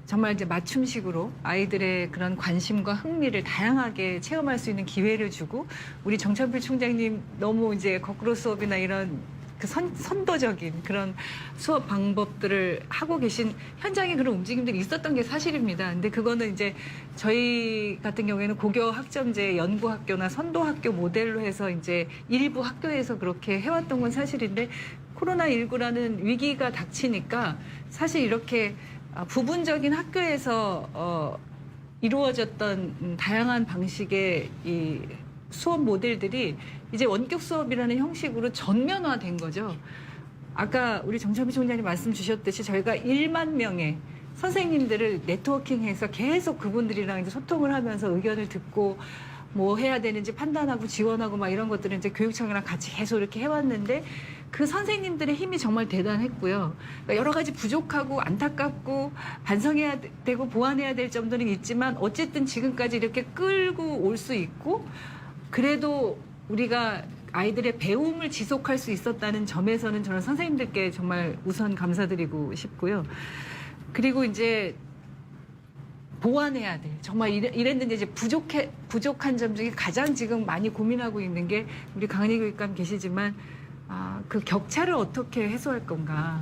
정말 이제 맞춤식으로 아이들의 그런 관심과 흥미를 다양하게 체험할 수 있는 기회를 주고 우리 정찬필 총장님 너무 이제 거꾸로 수업이나 이런 그 선도적인 그런 수업 방법들을 하고 계신 현장에 그런 움직임들이 있었던 게 사실입니다. 근데 그거는 이제 저희 같은 경우에는 고교 학점제 연구학교나 선도학교 모델로 해서 이제 일부 학교에서 그렇게 해왔던 건 사실인데 코로나19라는 위기가 닥치니까 사실 이렇게 부분적인 학교에서 이루어졌던 다양한 방식의 이 수업 모델들이 이제 원격 수업이라는 형식으로 전면화된 거죠. 아까 우리 정찬필 총장님 말씀 주셨듯이 저희가 1만 명의 선생님들을 네트워킹해서 계속 그분들이랑 이제 소통을 하면서 의견을 듣고 뭐 해야 되는지 판단하고 지원하고 막 이런 것들을 이제 교육청이랑 같이 계속 이렇게 해왔는데 그 선생님들의 힘이 정말 대단했고요. 그러니까 여러 가지 부족하고 안타깝고 반성해야 되고 보완해야 될 점들은 있지만 어쨌든 지금까지 이렇게 끌고 올 수 있고 그래도 우리가 아이들의 배움을 지속할 수 있었다는 점에서는 저는 선생님들께 정말 우선 감사드리고 싶고요. 그리고 이제 보완해야 돼. 정말 이랬는데 이제 부족한 점 중에 가장 지금 많이 고민하고 있는 게 우리 강은희 교육감 계시지만 그 격차를 어떻게 해소할 건가.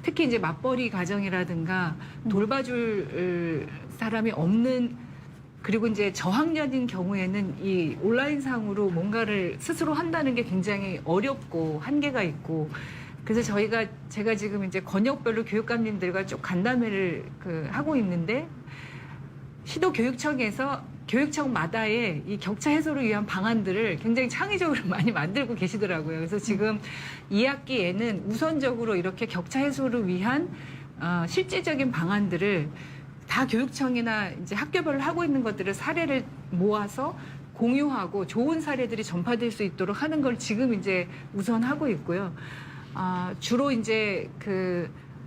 특히 이제 맞벌이 가정이라든가 돌봐줄 사람이 없는 그리고 이제 저학년인 경우에는 이 온라인상으로 뭔가를 스스로 한다는 게 굉장히 어렵고 한계가 있고 그래서 제가 지금 이제 권역별로 교육감님들과 쭉 간담회를 하고 있는데 시도교육청에서 교육청마다의 이 격차 해소를 위한 방안들을 굉장히 창의적으로 많이 만들고 계시더라고요. 그래서 지금 2학기에는 우선적으로 이렇게 격차 해소를 위한 실질적인 방안들을 다 교육청이나 이제 학교별로 하고 있는 것들을 사례를 모아서 공유하고 좋은 사례들이 전파될 수 있도록 하는 걸 지금 이제 우선 하고 있고요. 주로 이제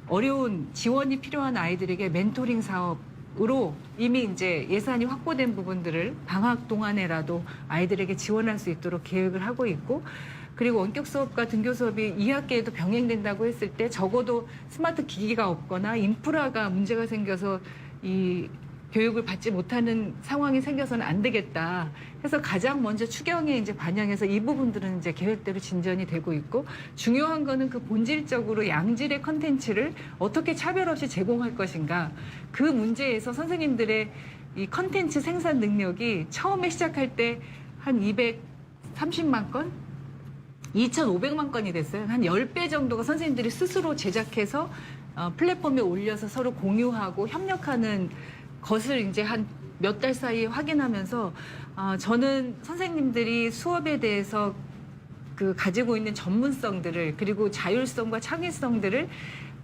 어려운 지원이 필요한 아이들에게 멘토링 사업으로 이미 이제 예산이 확보된 부분들을 방학 동안에라도 아이들에게 지원할 수 있도록 계획을 하고 있고, 그리고 원격 수업과 등교 수업이 2학기에도 병행된다고 했을 때 적어도 스마트 기기가 없거나 인프라가 문제가 생겨서 이 교육을 받지 못하는 상황이 생겨서는 안 되겠다 해서 가장 먼저 추경에 이제 반영해서 이 부분들은 이제 계획대로 진전이 되고 있고, 중요한 거는 그 본질적으로 양질의 컨텐츠를 어떻게 차별 없이 제공할 것인가, 그 문제에서 선생님들의 이 컨텐츠 생산 능력이 처음에 시작할 때 한 230만 건? 2,500만 건이 됐어요. 한 10배 정도가 선생님들이 스스로 제작해서 플랫폼에 올려서 서로 공유하고 협력하는 것을 이제 한 몇 달 사이에 확인하면서 저는 선생님들이 수업에 대해서 가지고 있는 전문성들을, 그리고 자율성과 창의성들을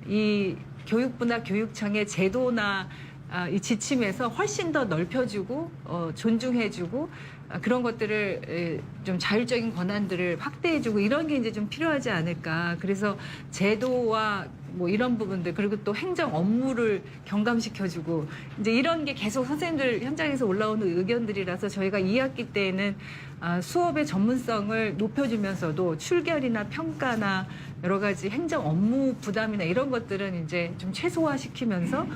이 교육부나 교육청의 제도나 이 지침에서 훨씬 더 넓혀주고 존중해주고 그런 것들을 좀 자율적인 권한들을 확대해주고 이런 게 이제 좀 필요하지 않을까. 그래서 제도와 뭐 이런 부분들, 그리고 또 행정 업무를 경감시켜주고 이제 이런 게 계속 선생님들 현장에서 올라오는 의견들이라서 저희가 2학기 때에는 수업의 전문성을 높여주면서도 출결이나 평가나 여러 가지 행정 업무 부담이나 이런 것들은 이제 좀 최소화시키면서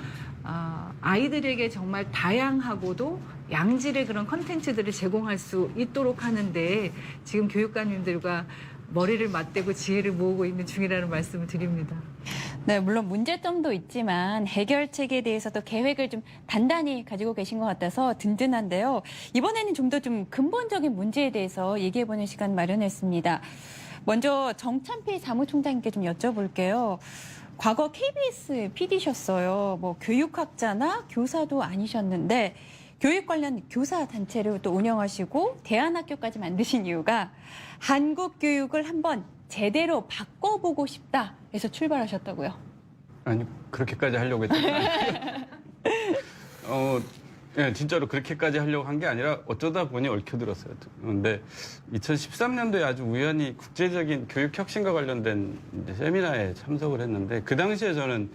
아이들에게 정말 다양하고도 양질의 그런 컨텐츠들을 제공할 수 있도록 하는데 지금 교육감님들과 머리를 맞대고 지혜를 모으고 있는 중이라는 말씀을 드립니다. 네, 물론 문제점도 있지만 해결책에 대해서도 계획을 좀 단단히 가지고 계신 것 같아서 든든한데요. 이번에는 좀 더 좀 근본적인 문제에 대해서 얘기해보는 시간 마련했습니다. 먼저 정찬필 사무총장님께 좀 여쭤볼게요. 과거 KBS PD셨어요. 뭐 교육학자나 교사도 아니셨는데 교육 관련 교사 단체를 또 운영하시고 대안학교까지 만드신 이유가 한국 교육을 한번 제대로 바꿔보고 싶다 해서 출발하셨다고요. 아니, 그렇게까지 하려고 했던 건 아니에요. 예, 진짜로 그렇게까지 하려고 한 게 아니라 어쩌다 보니 얽혀들었어요. 근데 2013년도에 아주 우연히 국제적인 교육 혁신과 관련된 이제 세미나에 참석을 했는데 그 당시에 저는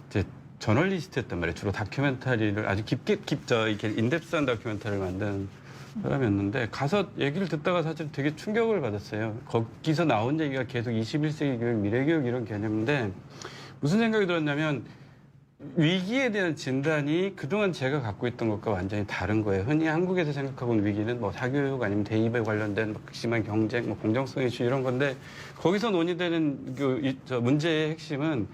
이제 저널리스트였단 말이에요. 주로 다큐멘터리를 아주 이렇게 인덱스한 다큐멘터리를 만든 사람이었는데 가서 얘기를 듣다가 사실 되게 충격을 받았어요. 거기서 나온 얘기가 계속 21세기 교육, 미래교육 이런 개념인데 무슨 생각이 들었냐면 위기에 대한 진단이 그동안 제가 갖고 있던 것과 완전히 다른 거예요. 흔히 한국에서 생각하고 있는 위기는 뭐 사교육 아니면 대입에 관련된 극심한 경쟁, 뭐 공정성 이슈 이런 건데 거기서 논의되는 문제의 핵심은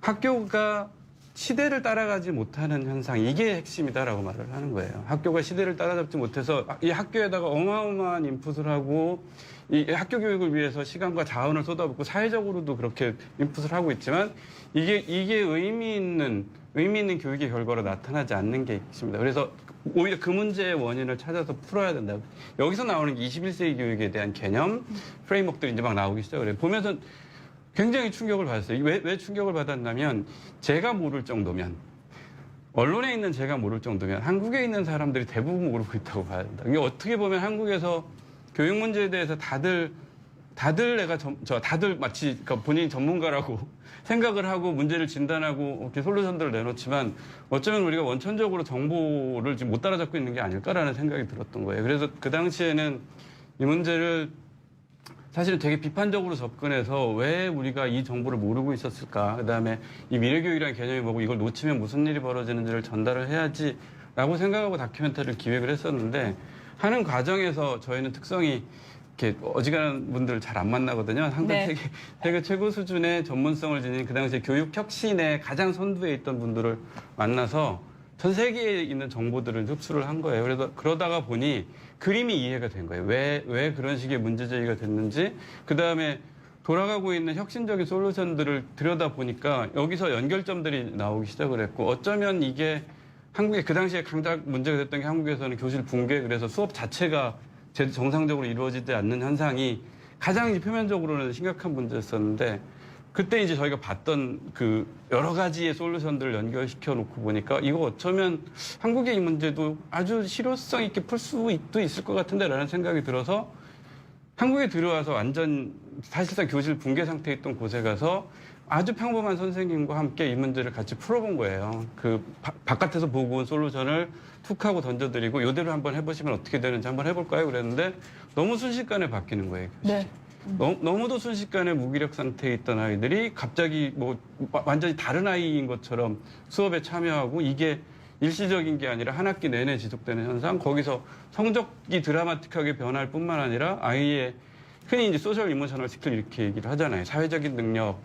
학교가 시대를 따라가지 못하는 현상, 이게 핵심이다라고 말을 하는 거예요. 학교가 시대를 따라잡지 못해서 이 학교에다가 어마어마한 인풋을 하고 이 학교 교육을 위해서 시간과 자원을 쏟아붓고 사회적으로도 그렇게 인풋을 하고 있지만 이게 의미 있는 교육의 결과로 나타나지 않는 게 있습니다. 그래서 오히려 그 문제의 원인을 찾아서 풀어야 된다. 여기서 나오는 게 21세기 교육에 대한 개념, 프레임워크들이 이제 막 나오기 시작을 해요. 보면서 굉장히 충격을 받았어요. 왜 충격을 받았냐면 제가 모를 정도면, 언론에 있는 제가 모를 정도면 한국에 있는 사람들이 대부분 모르고 있다고 봐야 된다. 이게 어떻게 보면 한국에서 교육 문제에 대해서 다들 마치 본인이 전문가라고 생각을 하고 문제를 진단하고 이렇게 솔루션들을 내놓지만 어쩌면 우리가 원천적으로 정보를 지금 못 따라잡고 있는 게 아닐까라는 생각이 들었던 거예요. 그래서 그 당시에는 이 문제를 사실은 되게 비판적으로 접근해서 왜 우리가 이 정보를 모르고 있었을까? 그다음에 이 미래교육이라는 개념이 뭐고 이걸 놓치면 무슨 일이 벌어지는지를 전달을 해야지라고 생각하고 다큐멘터리를 기획을 했었는데 하는 과정에서 저희는 특성이 이렇게 어지간한 분들 잘 안 만나거든요. 상당히 세계 최고 수준의 전문성을 지닌 그 당시에 교육 혁신의 가장 선두에 있던 분들을 만나서 전 세계에 있는 정보들을 흡수를 한 거예요. 그래서 그러다가 보니 그림이 이해가 된 거예요. 왜 그런 식의 문제 제기가 됐는지, 그 다음에 돌아가고 있는 혁신적인 솔루션들을 들여다보니까 여기서 연결점들이 나오기 시작을 했고 어쩌면 이게 한국에 그 당시에 가장 문제가 됐던 게 한국에서는 교실 붕괴 그래서 수업 자체가 정상적으로 이루어지지 않는 현상이 가장 이제 표면적으로는 심각한 문제였었는데 그때 이제 저희가 봤던 그 여러 가지의 솔루션들을 연결시켜 놓고 보니까 이거 어쩌면 한국의 이 문제도 아주 실효성 있게 풀 수도 있을 것 같은데라는 생각이 들어서 한국에 들어와서 완전 사실상 교실 붕괴 상태에 있던 곳에 가서 아주 평범한 선생님과 함께 이 문제를 같이 풀어본 거예요. 그 바깥에서 보고 온 솔루션을 툭 하고 던져드리고 이대로 한번 해보시면 어떻게 되는지 한번 해볼까요? 그랬는데 너무 순식간에 바뀌는 거예요. 네. 너무도 순식간에 무기력 상태에 있던 아이들이 갑자기 뭐 완전히 다른 아이인 것처럼 수업에 참여하고 이게 일시적인 게 아니라 한 학기 내내 지속되는 현상, 거기서 성적이 드라마틱하게 변할 뿐만 아니라 아이의 흔히 이제 소셜 이모셔널 스킬 이렇게 얘기를 하잖아요. 사회적인 능력,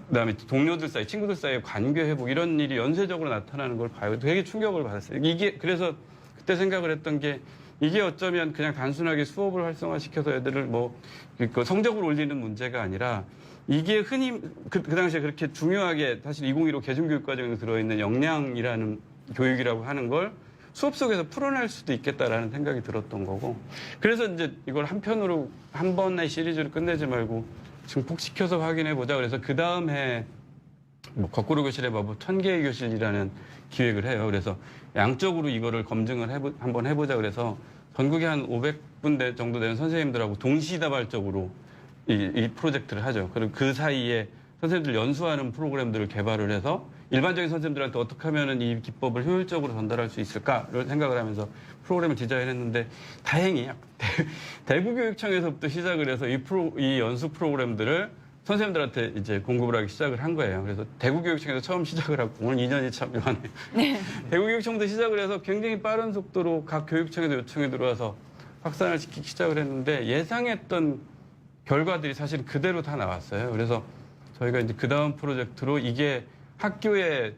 그다음에 동료들 사이, 친구들 사이의 관계 회복 이런 일이 연쇄적으로 나타나는 걸 봐요. 되게 충격을 받았어요. 이게 그래서 그때 생각을 했던 게 이게 어쩌면 그냥 단순하게 수업을 활성화시켜서 애들을 뭐 성적을 올리는 문제가 아니라 이게 흔히 그 당시에 그렇게 중요하게 사실 2015 개중교육 과정에 들어있는 역량이라는 교육이라고 하는 걸 수업 속에서 풀어낼 수도 있겠다라는 생각이 들었던 거고 그래서 이제 이걸 한편으로 한 번의 시리즈를 끝내지 말고 증폭시켜서 확인해 보자 그래서 그 다음 해 뭐 거꾸로 교실의 마법 1000개의 교실이라는 기획을 해요. 그래서 양적으로 이거를 검증을 한번 해보자 그래서 전국에 한 500군데 정도 되는 선생님들하고 동시다발적으로 이 프로젝트를 하죠. 그리고 그 사이에 선생님들 연수하는 프로그램들을 개발을 해서 일반적인 선생님들한테 어떻게 하면 이 기법을 효율적으로 전달할 수 있을까를 생각을 하면서 프로그램을 디자인했는데 다행히 대구교육청에서부터 시작을 해서 이 연수 프로그램들을 선생님들한테 이제 공급을 하기 시작을 한 거예요. 그래서 대구교육청에서 처음 시작을 하고 오늘 2년이 참 묘하네요. 네. 대구교육청도 시작을 해서 굉장히 빠른 속도로 각 교육청에도 요청이 들어와서 확산을 시키기 시작을 했는데 예상했던 결과들이 사실 그대로 다 나왔어요. 그래서 저희가 이제 그 다음 프로젝트로 이게 학교의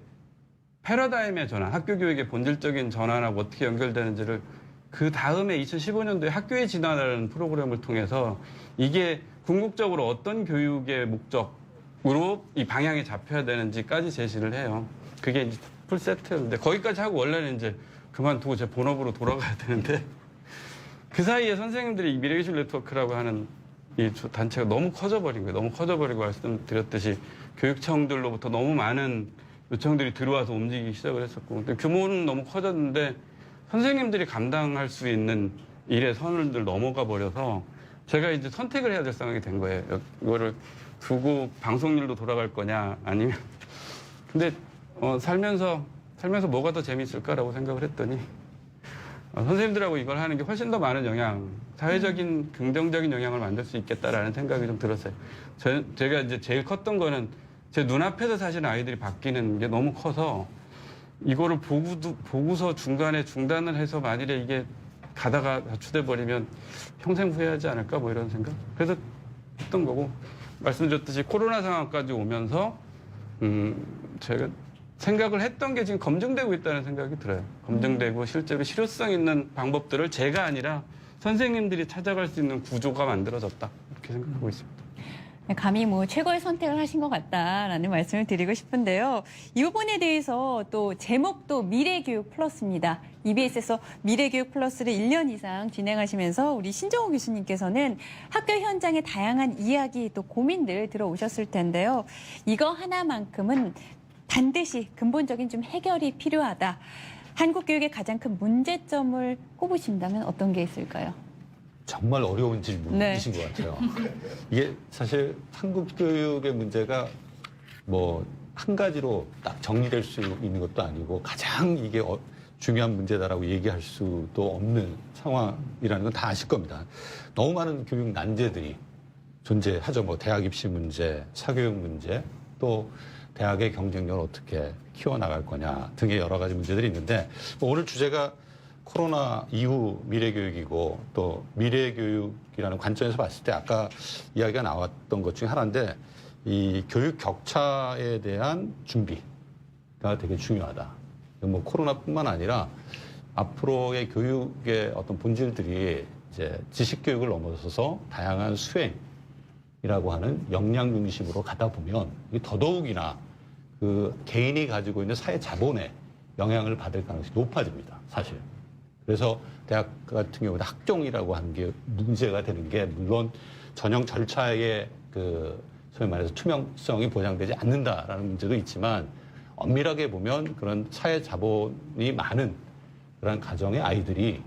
패러다임의 전환, 학교 교육의 본질적인 전환하고 어떻게 연결되는지를 그 다음에 2015년도에 학교의 진화라는 프로그램을 통해서 이게 궁극적으로 어떤 교육의 목적으로 이 방향이 잡혀야 되는지까지 제시를 해요. 그게 이제 풀 세트였는데 거기까지 하고 원래는 이제 그만두고 제 본업으로 돌아가야 되는데 그 사이에 선생님들이 이 미래기술 네트워크라고 하는 이 단체가 너무 커져버린 거예요. 너무 커져버리고 말씀드렸듯이 교육청들로부터 너무 많은 요청들이 들어와서 움직이기 시작을 했었고 근데 규모는 너무 커졌는데 선생님들이 감당할 수 있는 일의 선을 넘어가 버려서 제가 이제 선택을 해야 될 상황이 된 거예요. 이거를 두고 방송일로 돌아갈 거냐 아니면 근데 살면서 뭐가 더 재미있을까라고 생각을 했더니 선생님들하고 이걸 하는 게 훨씬 더 많은 영향, 사회적인 긍정적인 영향을 만들 수 있겠다라는 생각이 좀 들었어요. 제가 이제 제일 컸던 거는 제 눈앞에서 사실 아이들이 바뀌는 게 너무 커서 이거를 보고서 중간에 중단을 해서 만일에 이게 가다가 좌초돼 버리면 평생 후회하지 않을까 뭐 이런 생각. 그래서 했던 거고 말씀드렸듯이 코로나 상황까지 오면서 제가 생각을 했던 게 지금 검증되고 있다는 생각이 들어요. 검증되고 실제로 실효성 있는 방법들을 제가 아니라 선생님들이 찾아갈 수 있는 구조가 만들어졌다 이렇게 생각하고 있습니다. 감히 뭐 최고의 선택을 하신 것 같다라는 말씀을 드리고 싶은데요. 이 부분에 대해서 또 제목도 미래교육 플러스입니다. EBS에서 미래교육 플러스를 1년 이상 진행하시면서 우리 신정호 교수님께서는 학교 현장의 다양한 이야기 또 고민들 들어오셨을 텐데요. 이거 하나만큼은 반드시 근본적인 좀 해결이 필요하다. 한국 교육의 가장 큰 문제점을 꼽으신다면 어떤 게 있을까요? 정말 어려운 질문이신 네. 것 같아요. 이게 사실 한국 교육의 문제가 뭐 한 가지로 딱 정리될 수 있는 것도 아니고 가장 이게 중요한 문제다라고 얘기할 수도 없는 상황이라는 건 다 아실 겁니다. 너무 많은 교육 난제들이 존재하죠. 뭐 대학 입시 문제, 사교육 문제, 또 대학의 경쟁력을 어떻게 키워나갈 거냐 등의 여러 가지 문제들이 있는데 오늘 주제가 코로나 이후 미래교육이고 또 미래교육이라는 관점에서 봤을 때 아까 이야기가 나왔던 것 중에 하나인데 이 교육 격차에 대한 준비가 되게 중요하다. 뭐 코로나뿐만 아니라 앞으로의 교육의 어떤 본질들이 이제 지식교육을 넘어서서 다양한 수행 하는 역량 중심으로 가다 보면 더더욱이나 그 개인이 가지고 있는 사회 자본에 영향을 받을 가능성이 높아집니다, 사실. 그래서 대학 같은 경우는 학종이라고 하는 게 문제가 되는 게 물론 전형 절차의 그 소위 말해서 투명성이 보장되지 않는다라는 문제도 있지만 엄밀하게 보면 그런 사회 자본이 많은 그런 가정의 아이들이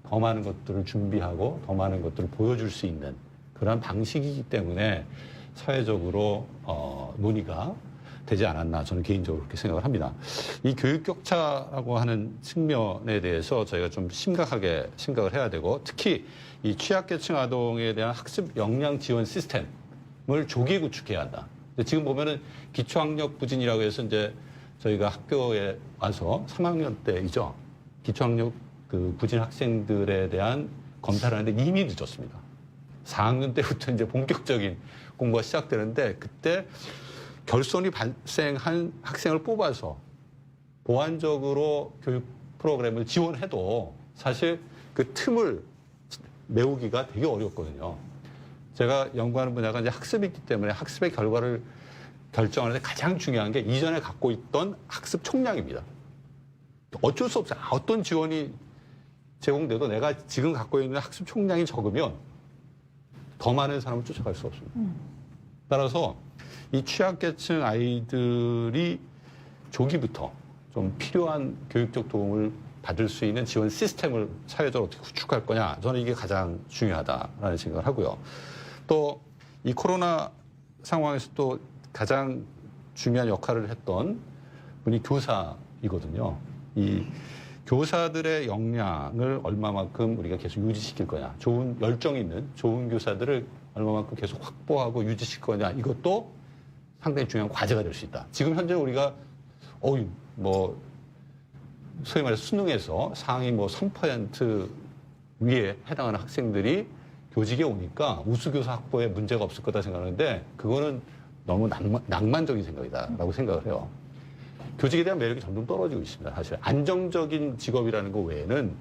더 많은 것들을 준비하고 더 많은 것들을 보여줄 수 있는 그런 방식이기 때문에 사회적으로 논의가 되지 않았나 저는 개인적으로 그렇게 생각을 합니다. 이 교육 격차라고 하는 측면에 대해서 저희가 좀 심각하게 생각을 해야 되고 특히 이 취약계층 아동에 대한 학습 역량 지원 시스템을 조기에 구축해야 한다. 지금 보면은 기초학력 부진이라고 해서 이제 저희가 학교에 와서 3학년 때이죠. 기초학력 그 부진 학생들에 대한 검사를 하는데 이미 늦었습니다. 4학년 때부터 이제 본격적인 공부가 시작되는데 그때 결손이 발생한 학생을 뽑아서 보완적으로 교육 프로그램을 지원해도 사실 그 틈을 메우기가 되게 어렵거든요. 제가 연구하는 분야가 이제 학습이기 때문에 학습의 결과를 결정하는데 가장 중요한 게 이전에 갖고 있던 학습 총량입니다. 어쩔 수 없어요. 어떤 지원이 제공돼도 내가 지금 갖고 있는 학습 총량이 적으면 더 많은 사람을 쫓아갈 수 없습니다. 따라서 이 취약계층 아이들이 조기부터 좀 필요한 교육적 도움을 받을 수 있는 지원 시스템을 사회적으로 어떻게 구축할 거냐. 저는 이게 가장 중요하다라는 생각을 하고요. 또 이 코로나 상황에서 또 가장 중요한 역할을 했던 분이 교사이거든요. 이 교사들의 역량을 얼마만큼 우리가 계속 유지시킬 거냐. 좋은 열정 있는 좋은 교사들을 얼마만큼 계속 확보하고 유지시킬 거냐. 이것도 상당히 중요한 과제가 될 수 있다. 지금 현재 우리가 소위 말해서 수능에서 상위 3% 위에 해당하는 학생들이 교직에 오니까 우수교사 확보에 문제가 없을 거다 생각하는데 그거는 너무 낭만적인 생각이다라고 생각을 해요. 교직에 대한 매력이 점점 떨어지고 있습니다. 사실 안정적인 직업이라는 것 외에는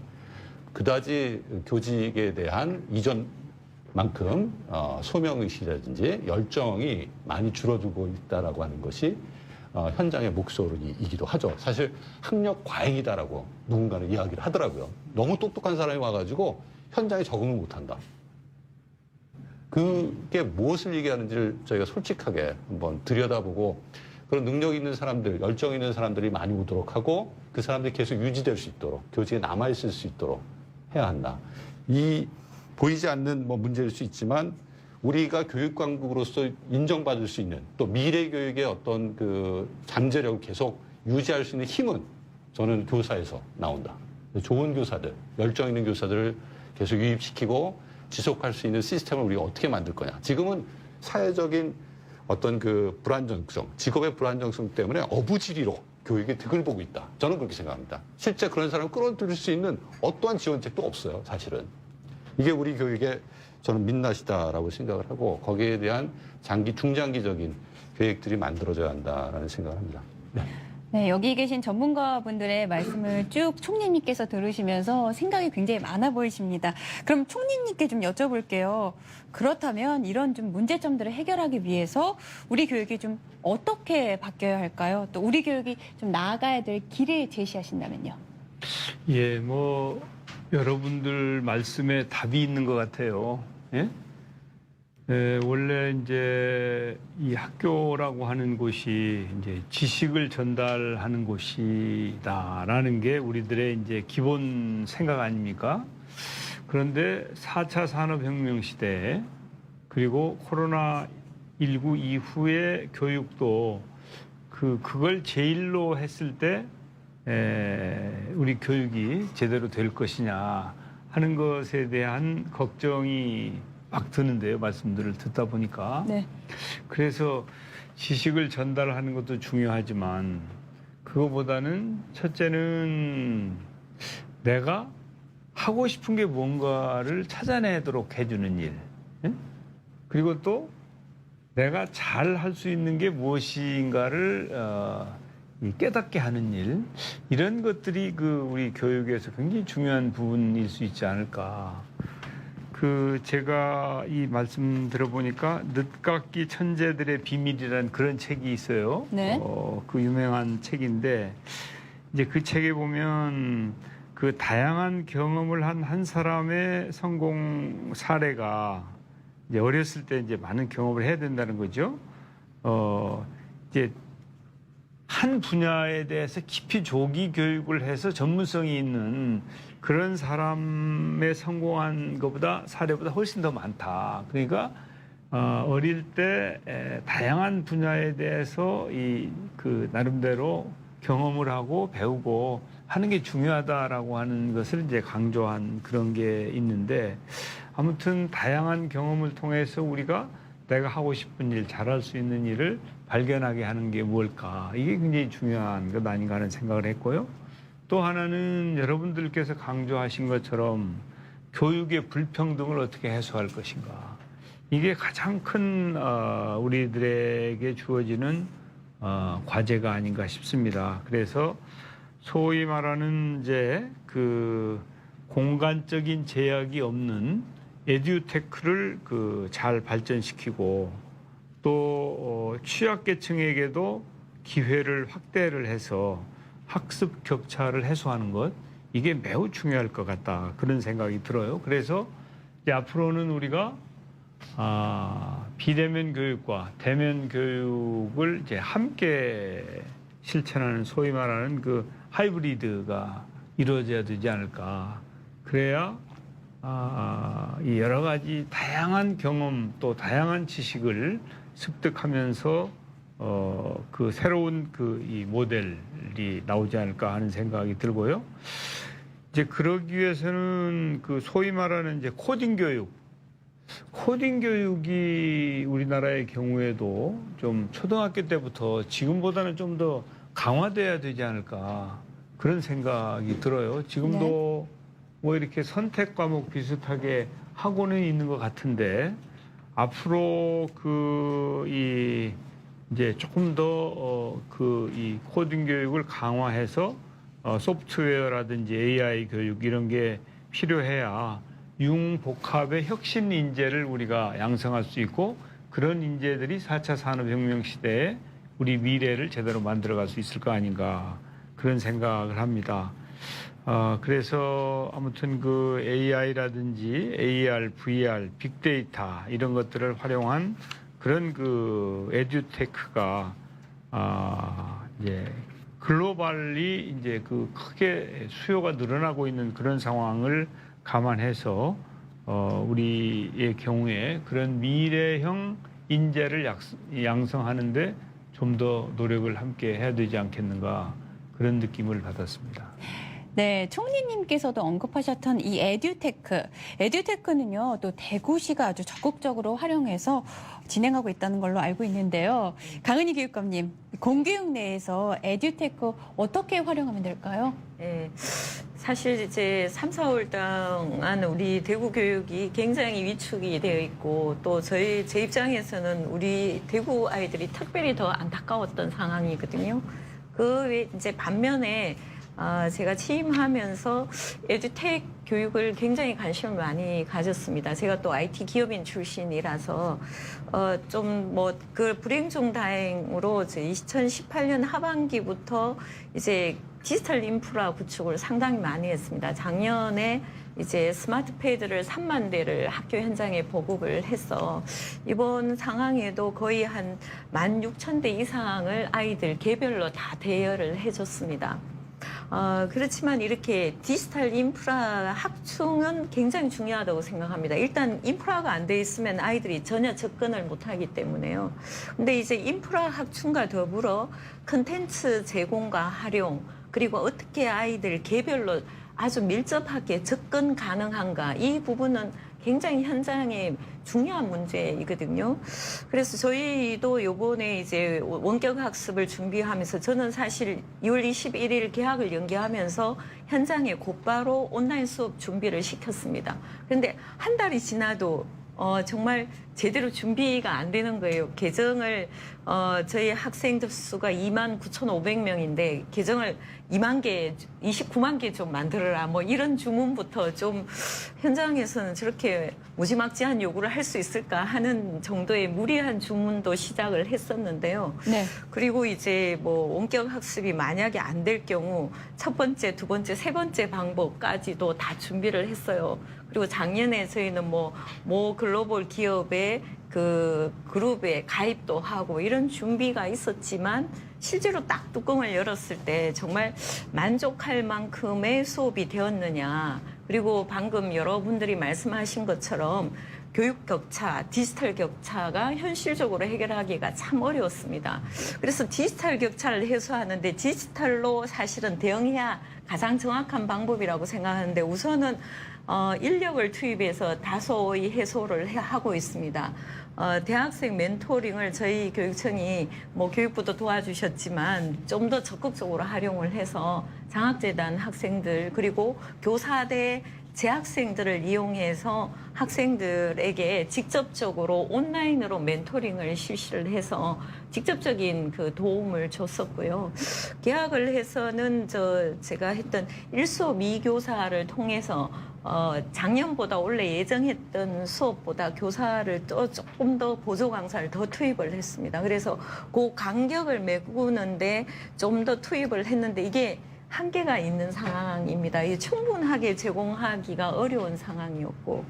그다지 교직에 대한 이전만큼 소명의식이라든지 열정이 많이 줄어들고 있다라고 하는 것이 현장의 목소리이기도 하죠. 사실 학력 과잉이다라고 누군가는 이야기를 하더라고요. 너무 똑똑한 사람이 와가지고 현장에 적응을 못한다. 그게 무엇을 얘기하는지를 저희가 솔직하게 한번 들여다보고 그런 능력 있는 사람들, 열정 있는 사람들이 많이 오도록 하고 그 사람들이 계속 유지될 수 있도록 교직에 남아있을 수 있도록 해야 한다. 이 보이지 않는 문제일 수 있지만 우리가 교육강국으로서 인정받을 수 있는 또 미래 교육의 어떤 그 잠재력을 계속 유지할 수 있는 힘은 저는 교사에서 나온다. 좋은 교사들, 열정 있는 교사들을 계속 유입시키고 지속할 수 있는 시스템을 우리가 어떻게 만들 거냐. 지금은 사회적인 어떤 그 불안정성, 직업의 불안정성 때문에 어부지리로 교육의 득을 보고 있다. 저는 그렇게 생각합니다. 실제 그런 사람을 끌어들일 수 있는 어떠한 지원책도 없어요, 사실은. 이게 우리 교육의 저는 민낯이다라고 생각을 하고 거기에 대한 중장기적인 계획들이 만들어져야 한다라는 생각을 합니다. 네. 네, 여기 계신 전문가분들의 말씀을 쭉 총리님께서 들으시면서 생각이 굉장히 많아 보이십니다. 그럼 총리님께 좀 여쭤볼게요. 그렇다면 이런 좀 문제점들을 해결하기 위해서 우리 교육이 좀 어떻게 바뀌어야 할까요? 또 우리 교육이 좀 나아가야 될 길을 제시하신다면요. 예, 여러분들 말씀에 답이 있는 것 같아요. 예? 원래 이제 이 학교라고 하는 곳이 이제 지식을 전달하는 곳이다라는 게 우리들의 이제 기본 생각 아닙니까? 그런데 4차 산업혁명 시대에 그리고 코로나19 이후의 교육도 그걸 제일로 했을 때 우리 교육이 제대로 될 것이냐 하는 것에 대한 걱정이 막 드는데요. 말씀들을 듣다 보니까. 네. 그래서 지식을 전달하는 것도 중요하지만 그거보다는 첫째는 내가 하고 싶은 게 뭔가를 찾아내도록 해주는 일. 그리고 또 내가 잘 할 수 있는 게 무엇인가를 깨닫게 하는 일. 이런 것들이 우리 교육에서 굉장히 중요한 부분일 수 있지 않을까. 제가 이 말씀 들어보니까 늦깎이 천재들의 비밀이라는 그런 책이 있어요. 네. 그 유명한 책인데 이제 그 책에 보면 그 다양한 경험을 한 사람의 성공 사례가 이제 어렸을 때 이제 많은 경험을 해야 된다는 거죠. 이제 한 분야에 대해서 깊이 조기 교육을 해서 전문성이 있는 그런 사람의 성공한 것보다 사례보다 훨씬 더 많다. 그러니까 어릴 때 다양한 분야에 대해서 그 나름대로 경험을 하고 배우고 하는 게 중요하다라고 하는 것을 이제 강조한 그런 게 있는데 아무튼 다양한 경험을 통해서 우리가 내가 하고 싶은 일, 잘할 수 있는 일을 발견하게 하는 게 무엇일까? 이게 굉장히 중요한 것 아닌가 하는 생각을 했고요. 또 하나는 여러분들께서 강조하신 것처럼 교육의 불평등을 어떻게 해소할 것인가. 이게 가장 큰 우리들에게 주어지는 과제가 아닌가 싶습니다. 그래서 소위 말하는 이제 그 공간적인 제약이 없는 에듀테크를 잘 발전시키고 또 취약계층에게도 기회를 확대를 해서 학습 격차를 해소하는 것 이게 매우 중요할 것 같다 그런 생각이 들어요. 그래서 이제 앞으로는 우리가 비대면 교육과 대면 교육을 이제 함께 실천하는 소위 말하는 그 하이브리드가 이루어져야 되지 않을까. 그래야 이 여러 가지 다양한 경험 또 다양한 지식을 습득하면서 그 새로운 이 모델이 나오지 않을까 하는 생각이 들고요. 이제 그러기 위해서는 그 소위 말하는 이제 코딩 교육이 우리나라의 경우에도 좀 초등학교 때부터 지금보다는 좀 더 강화돼야 되지 않을까 그런 생각이 들어요. 지금도 뭐 이렇게 선택 과목 비슷하게 하고는 있는 것 같은데 앞으로 이제 조금 더 이 코딩 교육을 강화해서 소프트웨어라든지 AI 교육 이런 게 필요해야 융복합의 혁신 인재를 우리가 양성할 수 있고 그런 인재들이 4차 산업혁명 시대에 우리 미래를 제대로 만들어갈 수 있을 거 아닌가 그런 생각을 합니다. 그래서 아무튼 그 AI라든지 AR, VR, 빅데이터 이런 것들을 활용한 그런 그 에듀테크가 이제 글로벌리 이제 그 크게 수요가 늘어나고 있는 그런 상황을 감안해서 우리의 경우에 그런 미래형 인재를 양성하는데 좀 더 노력을 함께 해야 되지 않겠는가 그런 느낌을 받았습니다. 네, 총리님께서도 언급하셨던 이 에듀테크는요, 또 대구시가 아주 적극적으로 활용해서 진행하고 있다는 걸로 알고 있는데요. 강은희 교육감님, 공교육 내에서 에듀테크 어떻게 활용하면 될까요? 네, 사실 이제 3, 4월 동안 우리 대구 교육이 굉장히 위축이 되어 있고 또 제 입장에서는 우리 대구 아이들이 특별히 더 안타까웠던 상황이거든요. 그 외에 이제 반면에 제가 취임하면서 에듀텍 교육을 굉장히 관심을 많이 가졌습니다. 제가 또 IT 기업인 출신이라서 좀 뭐 그 불행 중 다행으로 2018년 하반기부터 이제 디지털 인프라 구축을 상당히 많이 했습니다. 작년에 이제 스마트 패드를 3만 대를 학교 현장에 보급을 해서 이번 상황에도 거의 한 16,000대 이상을 아이들 개별로 다 대여를 해줬습니다. 그렇지만 이렇게 디지털 인프라 확충은 굉장히 중요하다고 생각합니다. 일단 인프라가 안 돼 있으면 아이들이 전혀 접근을 못하기 때문에요. 근데 이제 인프라 확충과 더불어 콘텐츠 제공과 활용 그리고 어떻게 아이들 개별로 아주 밀접하게 접근 가능한가 이 부분은 굉장히 현장에 중요한 문제이거든요. 그래서 저희도 요번에 이제 원격 학습을 준비하면서 저는 사실 2월 21일 개학을 연기하면서 현장에 곧바로 온라인 수업 준비를 시켰습니다. 그런데 한 달이 지나도 정말 제대로 준비가 안 되는 거예요. 개정을 저희 학생들 수가 29,500명인데 개정을 29만 개 좀 만들어라. 뭐 이런 주문부터 좀 현장에서는 저렇게 무지막지한 요구를 할 수 있을까 하는 정도의 무리한 주문도 시작을 했었는데요. 네. 그리고 이제 뭐 원격 학습이 만약에 안 될 경우 첫 번째, 두 번째, 세 번째 방법까지도 다 준비를 했어요. 그리고 작년에 저희는 뭐 글로벌 기업의 그 그룹에 가입도 하고 이런 준비가 있었지만 실제로 딱 뚜껑을 열었을 때 정말 만족할 만큼의 수업이 되었느냐. 그리고 방금 여러분들이 말씀하신 것처럼 교육 격차, 디지털 격차가 현실적으로 해결하기가 참 어려웠습니다. 그래서 디지털 격차를 해소하는데 디지털로 사실은 대응해야 가장 정확한 방법이라고 생각하는데 우선은 인력을 투입해서 다소의 해소를 하고 있습니다. 대학생 멘토링을 저희 교육청이 뭐 교육부도 도와주셨지만 좀 더 적극적으로 활용을 해서 장학재단 학생들 그리고 교사대 재학생들을 이용해서 학생들에게 직접적으로 온라인으로 멘토링을 실시를 해서 직접적인 그 도움을 줬었고요. 계약을 해서는 제가 했던 일소 미교사를 통해서 작년보다 원래 예정했던 수업보다 교사를 또 조금 더 보조 강사를 더 투입을 했습니다. 그래서 그 간격을 메꾸는데 좀 더 투입을 했는데 이게 한계가 있는 상황입니다. 이 충분하게 제공하기가 어려운 상황이었고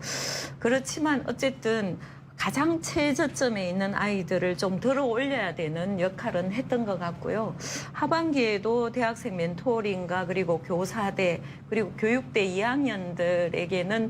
그렇지만 어쨌든 가장 최저점에 있는 아이들을 좀 들어 올려야 되는 역할은 했던 것 같고요. 하반기에도 대학생 멘토링과 그리고 교사대 그리고 교육대 2학년들에게는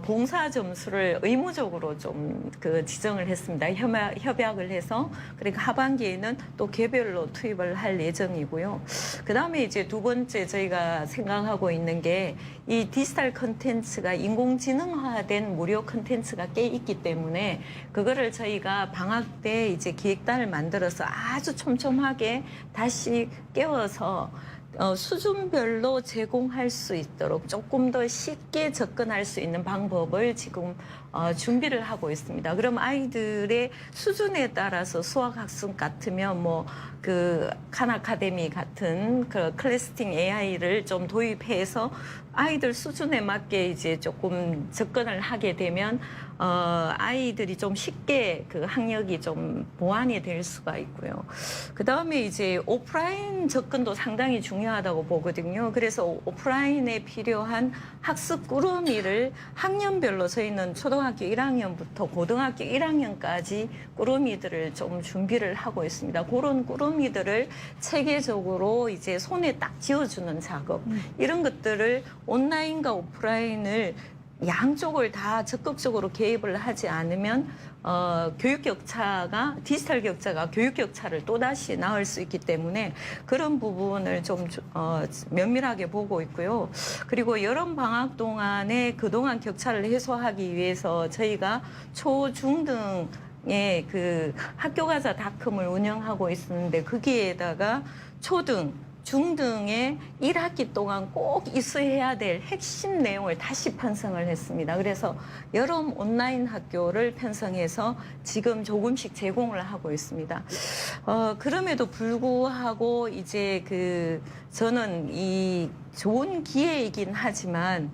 봉사 점수를 의무적으로 좀 지정을 했습니다. 협약을 해서 그러니까 하반기에는 또 개별로 투입을 할 예정이고요. 그다음에 이제 두 번째 저희가 생각하고 있는 게 이 디지털 콘텐츠가 인공지능화된 무료 콘텐츠가 꽤 있기 때문에 그거를 저희가 방학 때 이제 기획단을 만들어서 아주 촘촘하게 다시 깨워서 수준별로 제공할 수 있도록 조금 더 쉽게 접근할 수 있는 방법을 지금 준비를 하고 있습니다. 그럼 아이들의 수준에 따라서 수학학습 같으면 칸 아카데미 같은 그 클래스팅 AI를 좀 도입해서 아이들 수준에 맞게 이제 조금 접근을 하게 되면 아이들이 좀 쉽게 그 학력이 좀 보완이 될 수가 있고요. 그 다음에 이제 오프라인 접근도 상당히 중요하다고 보거든요. 그래서 오프라인에 필요한 학습 꾸러미를 학년별로 저희는 초등학교 1학년부터 고등학교 1학년까지 꾸러미들을 좀 준비를 하고 있습니다. 그런 꾸러미들을 체계적으로 이제 손에 딱 쥐어주는 작업 이런 것들을 온라인과 오프라인을 양쪽을 다 적극적으로 개입을 하지 않으면 교육 격차가 디지털 격차가 교육 격차를 또다시 낳을 수 있기 때문에 그런 부분을 좀 면밀하게 보고 있고요. 그리고 여름 방학 동안에 그동안 격차를 해소하기 위해서 저희가 초, 중 등의 그 학교가자닷컴을 운영하고 있었는데 거기에다가 초등 중등의 1학기 동안 꼭 이수해야 될 핵심 내용을 다시 편성을 했습니다. 그래서 여름 온라인 학교를 편성해서 지금 조금씩 제공을 하고 있습니다. 그럼에도 불구하고 이제 저는 이 좋은 기회이긴 하지만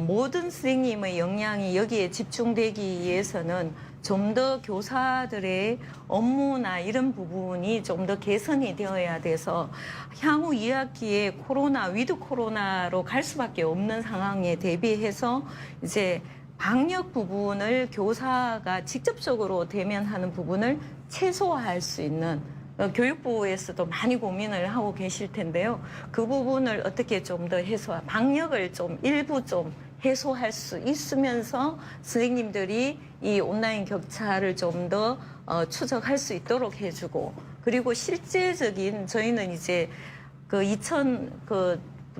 모든 선생님의 역량이 여기에 집중되기 위해서는 좀 더 교사들의 업무나 이런 부분이 좀 더 개선이 되어야 돼서 향후 2학기에 위드 코로나로 갈 수밖에 없는 상황에 대비해서 이제 방역 부분을 교사가 직접적으로 대면하는 부분을 최소화할 수 있는 교육부에서도 많이 고민을 하고 계실 텐데요. 그 부분을 어떻게 좀 더 방역을 좀 일부 좀 해소할 수 있으면서 선생님들이 이 온라인 격차를 좀 더 추적할 수 있도록 해주고 그리고 실제적인 저희는 이제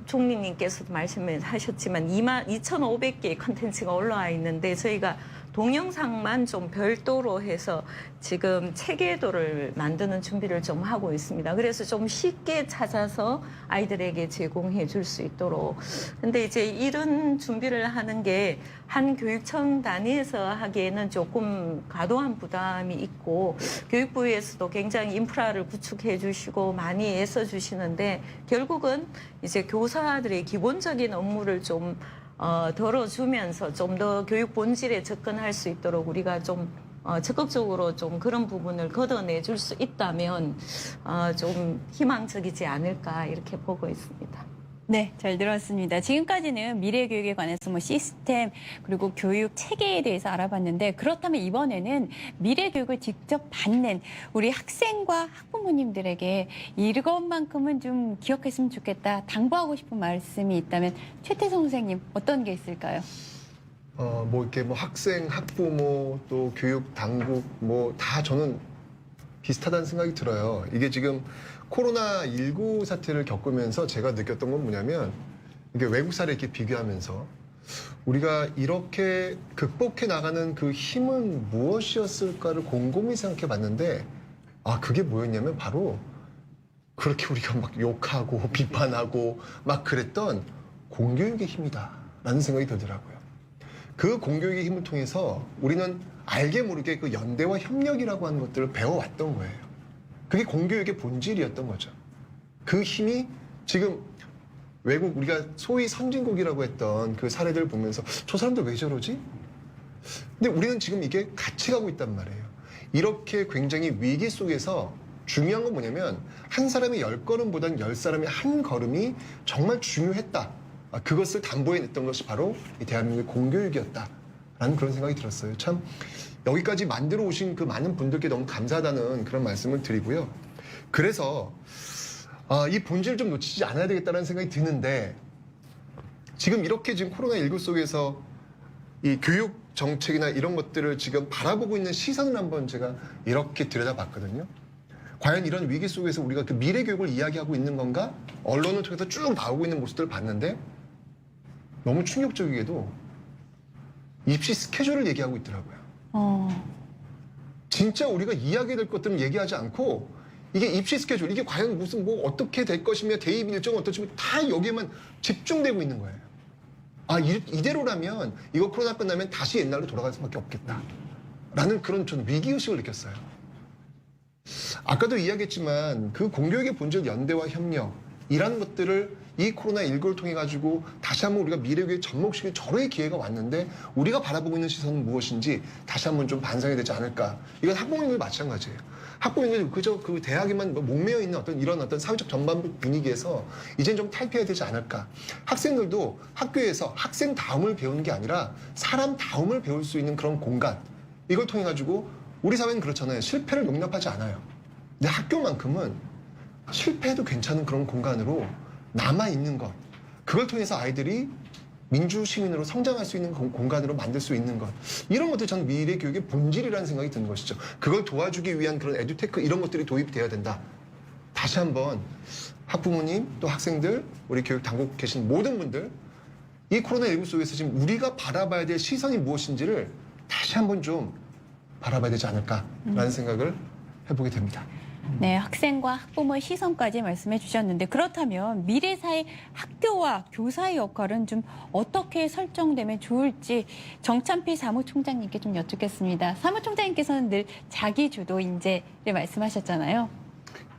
총리님께서도 말씀하셨지만 22,500개의 컨텐츠가 올라와 있는데 저희가 동영상만 좀 별도로 해서 지금 체계도를 만드는 준비를 좀 하고 있습니다. 그래서 좀 쉽게 찾아서 아이들에게 제공해 줄 수 있도록. 근데 이제 이런 준비를 하는 게 한 교육청 단위에서 하기에는 조금 과도한 부담이 있고 교육부에서도 굉장히 인프라를 구축해 주시고 많이 애써 주시는데 결국은 이제 교사들의 기본적인 업무를 좀 덜어주면서 좀 더 교육 본질에 접근할 수 있도록 우리가 좀 적극적으로 좀 그런 부분을 걷어내줄 수 있다면 좀 희망적이지 않을까 이렇게 보고 있습니다. 네, 잘 들었습니다. 지금까지는 미래 교육에 관해서 뭐 시스템 그리고 교육 체계에 대해서 알아봤는데 그렇다면 이번에는 미래 교육을 직접 받는 우리 학생과 학부모님들에게 이것만큼은 좀 기억했으면 좋겠다, 당부하고 싶은 말씀이 있다면 최태성 선생님 어떤 게 있을까요? 뭐 이렇게 뭐 학생, 학부모 또 교육 당국 뭐 다 저는 비슷하다는 생각이 들어요. 이게 지금 코로나19 사태를 겪으면서 제가 느꼈던 건 뭐냐면 이게 외국 사례 이렇게 비교하면서 우리가 이렇게 극복해 나가는 그 힘은 무엇이었을까를 곰곰이 생각해 봤는데 그게 뭐였냐면 바로 그렇게 우리가 막 욕하고 비판하고 막 그랬던 공교육의 힘이다라는 생각이 들더라고요. 그 공교육의 힘을 통해서 우리는 알게 모르게 그 연대와 협력이라고 하는 것들을 배워왔던 거예요. 그게 공교육의 본질이었던 거죠. 그 힘이 지금 외국 우리가 소위 선진국이라고 했던 그 사례들을 보면서 저 사람들 왜 저러지? 근데 우리는 지금 이게 같이 가고 있단 말이에요. 이렇게 굉장히 위기 속에서 중요한 건 뭐냐면 한 사람이 10걸음보다는 10사람의 한 걸음이 정말 중요했다. 그것을 담보해냈던 것이 바로 이 대한민국의 공교육이었다라는 그런 생각이 들었어요. 참 여기까지 만들어 오신 그 많은 분들께 너무 감사하다는 그런 말씀을 드리고요. 그래서 이 본질을 좀 놓치지 않아야 되겠다는 생각이 드는데 지금 이렇게 지금 코로나19 속에서 이 교육 정책이나 이런 것들을 지금 바라보고 있는 시선을 한번 제가 이렇게 들여다봤거든요. 과연 이런 위기 속에서 우리가 그 미래 교육을 이야기하고 있는 건가? 언론을 통해서 쭉 나오고 있는 모습들을 봤는데 너무 충격적이게도 입시 스케줄을 얘기하고 있더라고요. 진짜 우리가 이야기해야 될 것들은 얘기하지 않고 이게 입시 스케줄, 이게 과연 무슨 뭐 어떻게 될 것이며 대입 일정은 어떨지 다 여기에만 집중되고 있는 거예요. 이대로라면 이거 코로나 끝나면 다시 옛날로 돌아갈 수밖에 없겠다. 라는 그런 전 위기의식을 느꼈어요. 아까도 이야기했지만 그 공교육의 본질 연대와 협력이라는 것들을 이 코로나19를 통해 가지고 다시 한번 우리가 미래교육에 접목시킬 절호의 기회가 왔는데 우리가 바라보고 있는 시선은 무엇인지 다시 한번 좀 반성해야 되지 않을까. 이건 학부모님들 마찬가지예요. 학부모님들 그저 그 대학에만 목매여 있는 이런 사회적 전반부 분위기에서 이젠 좀 탈피해야 되지 않을까. 학생들도 학교에서 학생다움을 배우는 게 아니라 사람다움을 배울 수 있는 그런 공간. 이걸 통해 가지고 우리 사회는 그렇잖아요. 실패를 용납하지 않아요. 근데 학교만큼은 실패해도 괜찮은 그런 공간으로 남아있는 것. 그걸 통해서 아이들이 민주시민으로 성장할 수 있는 공간으로 만들 수 있는 것. 이런 것들이 저는 미래 교육의 본질이라는 생각이 드는 것이죠. 그걸 도와주기 위한 그런 에듀테크 이런 것들이 도입되어야 된다. 다시 한번 학부모님 또 학생들 우리 교육 당국 계신 모든 분들 이 코로나19 속에서 지금 우리가 바라봐야 될 시선이 무엇인지를 다시 한번 좀 바라봐야 되지 않을까라는 생각을 해보게 됩니다. 네, 학생과 학부모의 시선까지 말씀해 주셨는데 그렇다면 미래 사회 학교와 교사의 역할은 좀 어떻게 설정되면 좋을지 정찬필 사무총장님께 좀 여쭙겠습니다. 사무총장님께서는 늘 자기주도 인재를 말씀하셨잖아요.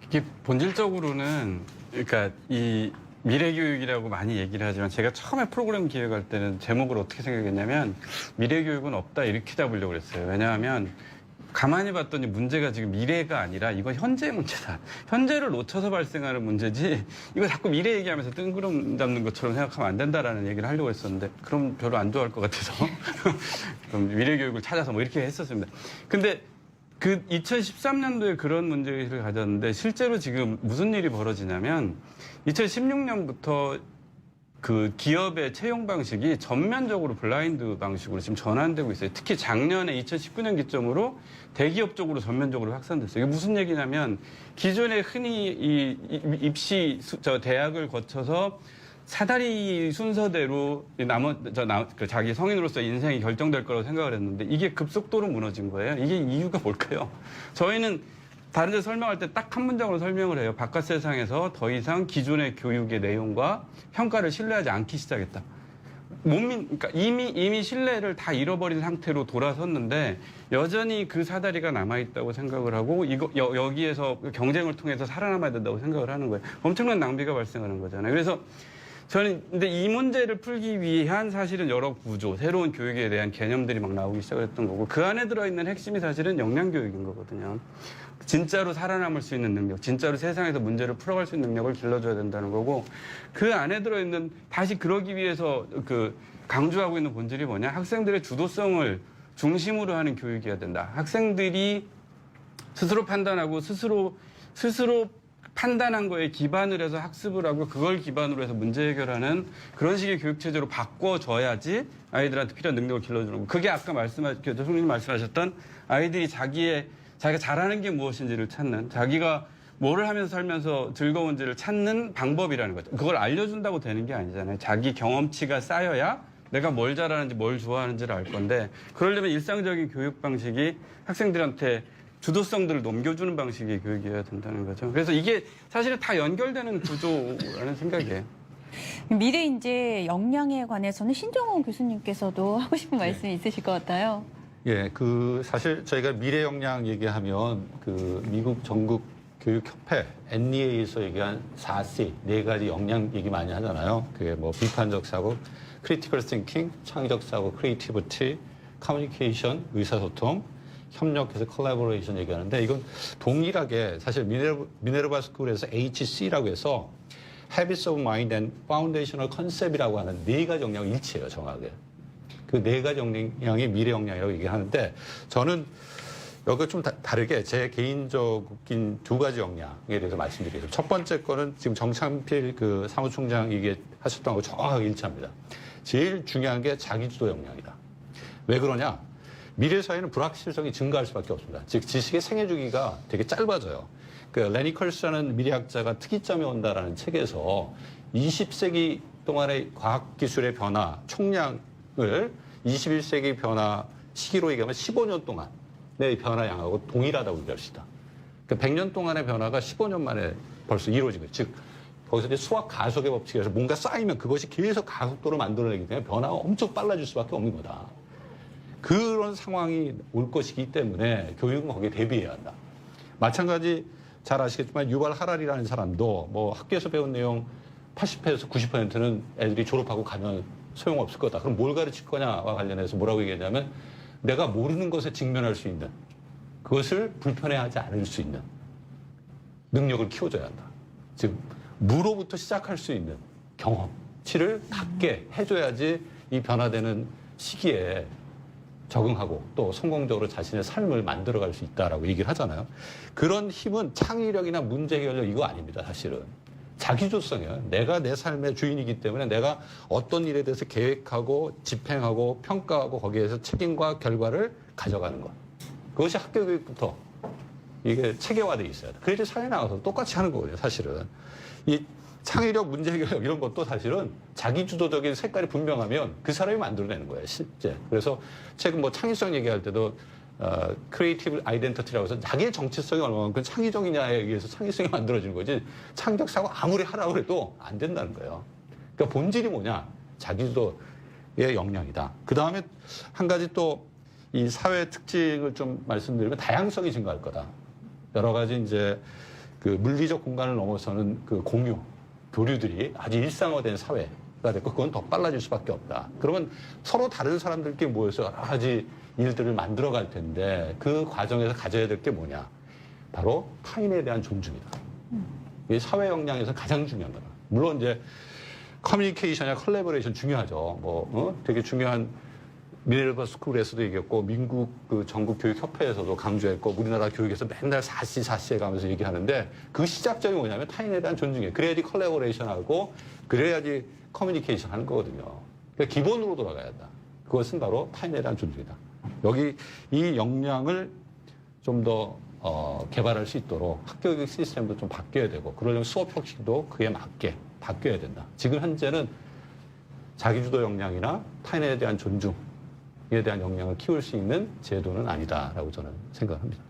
이게 본질적으로는 그러니까 이 미래교육이라고 많이 얘기를 하지만 제가 처음에 프로그램 기획할 때는 제목을 어떻게 생각했냐면 미래교육은 없다 이렇게 잡으려고 그랬어요. 왜냐하면 가만히 봤더니 문제가 지금 미래가 아니라 이건 현재의 문제다. 현재를 놓쳐서 발생하는 문제지 이거 자꾸 미래 얘기하면서 뜬구름 잡는 것처럼 생각하면 안 된다라는 얘기를 하려고 했었는데 그럼 별로 안 좋아할 것 같아서 그럼 미래교육을 찾아서 뭐 이렇게 했었습니다. 근데 그 2013년도에 그런 문제의식을 가졌는데 실제로 지금 무슨 일이 벌어지냐면 2016년부터 그 기업의 채용 방식이 전면적으로 블라인드 방식으로 지금 전환되고 있어요. 특히 작년에 2019년 기점으로 대기업 쪽으로 전면적으로 확산됐어요. 이게 무슨 얘기냐면 기존에 흔히 이 입시 대학을 거쳐서 사다리 순서대로 자기 성인으로서 인생이 결정될 거라고 생각을 했는데 이게 급속도로 무너진 거예요. 이게 이유가 뭘까요? 저희는 다른 데 설명할 때 딱 한 문장으로 설명을 해요. 바깥 세상에서 더 이상 기존의 교육의 내용과 평가를 신뢰하지 않기 시작했다. 그러니까 이미 신뢰를 다 잃어버린 상태로 돌아섰는데 여전히 그 사다리가 남아있다고 생각을 하고 여기에서 경쟁을 통해서 살아남아야 된다고 생각을 하는 거예요. 엄청난 낭비가 발생하는 거잖아요. 그래서 저는 근데 이 문제를 풀기 위한 사실은 여러 구조, 새로운 교육에 대한 개념들이 막 나오기 시작을 했던 거고 그 안에 들어있는 핵심이 사실은 역량교육인 거거든요. 진짜로 살아남을 수 있는 능력, 진짜로 세상에서 문제를 풀어갈 수 있는 능력을 길러줘야 된다는 거고 그 안에 들어있는 다시 그러기 위해서 강조하고 있는 본질이 뭐냐? 학생들의 주도성을 중심으로 하는 교육이어야 된다. 학생들이 스스로 판단하고 스스로 판단한 거에 기반을 해서 학습을 하고 그걸 기반으로 해서 문제 해결하는 그런 식의 교육체제로 바꿔줘야지 아이들한테 필요한 능력을 길러주는 거고 그게 아까 교수님 말씀하셨던 아이들이 자기가 잘하는 게 무엇인지를 찾는 자기가 뭐를 하면서 살면서 즐거운지를 찾는 방법이라는 거죠. 그걸 알려준다고 되는 게 아니잖아요. 자기 경험치가 쌓여야 내가 뭘 잘하는지 뭘 좋아하는지를 알 건데 그러려면 일상적인 교육 방식이 학생들한테 주도성들을 넘겨주는 방식의 교육이어야 된다는 거죠. 그래서 이게 사실은 다 연결되는 구조라는 생각이에요. 미래 이제 역량에 관해서는 신정훈 교수님께서도 하고 싶은 말씀이 있으실 것 같아요. 예, 사실 저희가 미래 역량 얘기하면 미국 전국 교육협회 NEA에서 얘기한 4C, 4가지 역량 얘기 많이 하잖아요. 그게 뭐 비판적 사고, 크리티컬 띵킹, 창의적 사고, 크리에이티비티, 커뮤니케이션, 의사소통, 협력해서 콜라보레이션 얘기하는데 이건 동일하게 사실 미네르바 스쿨에서 HC라고 해서 Habits of Mind and Foundational Concept이라고 하는 4가지 역량을 일치해요, 정확하게. 그 4가지 역량이 미래 역량이라고 얘기하는데 저는 여기가 좀 다르게 제 개인적인 2가지 역량에 대해서 말씀드리겠습니다. 첫 번째 거는 지금 정창필 사무총장 얘기하셨던 거하고 정확하게 일치합니다. 제일 중요한 게 자기주도 역량이다. 왜 그러냐? 미래 사회는 불확실성이 증가할 수밖에 없습니다. 즉 지식의 생애 주기가 되게 짧아져요. 레니 컬스라는 미래학자가 특이점이 온다라는 책에서 20세기 동안의 과학기술의 변화 총량을 21세기 변화 시기로 얘기하면 15년 동안의 변화 양하고 동일하다고 얘기합시다. 100년 동안의 변화가 15년 만에 벌써 이루어진 거예요. 즉 거기서 이제 수학 가속의 법칙에서 뭔가 쌓이면 그것이 계속 가속도로 만들어내기 때문에 변화가 엄청 빨라질 수밖에 없는 거다. 그런 상황이 올 것이기 때문에 교육은 거기에 대비해야 한다. 마찬가지 잘 아시겠지만 유발 하랄이라는 사람도 뭐 학교에서 배운 내용 80%에서 90%는 애들이 졸업하고 가면 소용없을 거다. 그럼 뭘 가르칠 거냐와 관련해서 뭐라고 얘기하냐면 내가 모르는 것에 직면할 수 있는 그것을 불편해하지 않을 수 있는 능력을 키워줘야 한다. 즉 무로부터 시작할 수 있는 경험치를 갖게 해줘야지 이 변화되는 시기에 적응하고 또 성공적으로 자신의 삶을 만들어갈 수 있다라고 얘기를 하잖아요. 그런 힘은 창의력이나 문제 해결력 이거 아닙니다. 사실은. 자기주도성이에요. 내가 내 삶의 주인이기 때문에 내가 어떤 일에 대해서 계획하고 집행하고 평가하고 거기에서 책임과 결과를 가져가는 것. 그것이 학교 교육부터 이게 체계화되어 있어야 돼. 그래야지 사회에 나가서 똑같이 하는 거거든요. 사실은. 이 창의력, 문제 해결력 이런 것도 사실은 자기주도적인 색깔이 분명하면 그 사람이 만들어내는 거예요, 실제. 그래서 최근 뭐 창의성 얘기할 때도 크리에이티브 아이덴티티라고 해서 자기의 정체성이 얼마만큼 창의적이냐에 의해서 창의성이 만들어지는 거지 창의적 사고 아무리 하라고 해도 안 된다는 거예요. 그러니까 본질이 뭐냐? 자기주도의 역량이다. 그 다음에 한 가지 또 이 사회 특징을 좀 말씀드리면 다양성이 증가할 거다. 여러 가지 이제 물리적 공간을 넘어서는 공유, 교류들이 아주 일상화된 사회가 됐고 그건 더 빨라질 수밖에 없다. 그러면 서로 다른 사람들끼리 모여서 여러 가지 일들을 만들어갈 텐데 그 과정에서 가져야 될 게 뭐냐? 바로 타인에 대한 존중이다. 이게 사회 역량에서 가장 중요한 거다. 물론 이제 커뮤니케이션이나 컬래버레이션 중요하죠. 되게 중요한 미네르바 스쿨에서도 얘기했고 미국 전국 교육협회에서도 강조했고 우리나라 교육에서 맨날 4C 해가면서 얘기하는데 그 시작점이 뭐냐면 타인에 대한 존중이에요. 그래야지 컬래버레이션하고 그래야지 커뮤니케이션 하는 거거든요. 그러니까 기본으로 돌아가야 한다. 그것은 바로 타인에 대한 존중이다. 여기 이 역량을 좀 더 개발할 수 있도록 학교교육 시스템도 좀 바뀌어야 되고 그러려면 수업 형식도 그에 맞게 바뀌어야 된다. 지금 현재는 자기주도 역량이나 타인에 대한 존중에 대한 역량을 키울 수 있는 제도는 아니다라고 저는 생각합니다.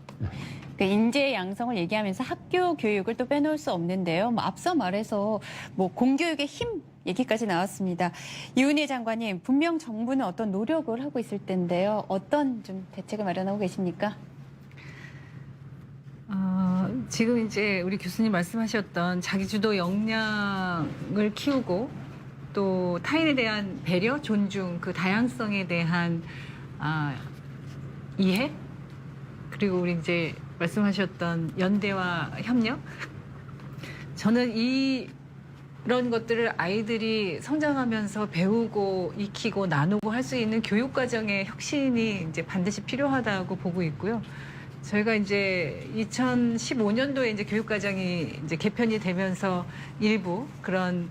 그 인재 양성을 얘기하면서 학교 교육을 또 빼놓을 수 없는데요. 앞서 말해서 공교육의 힘 얘기까지 나왔습니다. 이은혜 장관님, 분명 정부는 어떤 노력을 하고 있을 텐데요. 어떤 좀 대책을 마련하고 계십니까? 지금 이제 우리 교수님 말씀하셨던 자기주도 역량을 키우고 또 타인에 대한 배려, 존중, 그 다양성에 대한 이해, 그리고 우리 이제 말씀하셨던 연대와 협력. 저는 이런 것들을 아이들이 성장하면서 배우고 익히고 나누고 할 수 있는 교육 과정의 혁신이 이제 반드시 필요하다고 보고 있고요. 저희가 이제 2015년도에 이제 교육 과정이 이제 개편이 되면서 일부 그런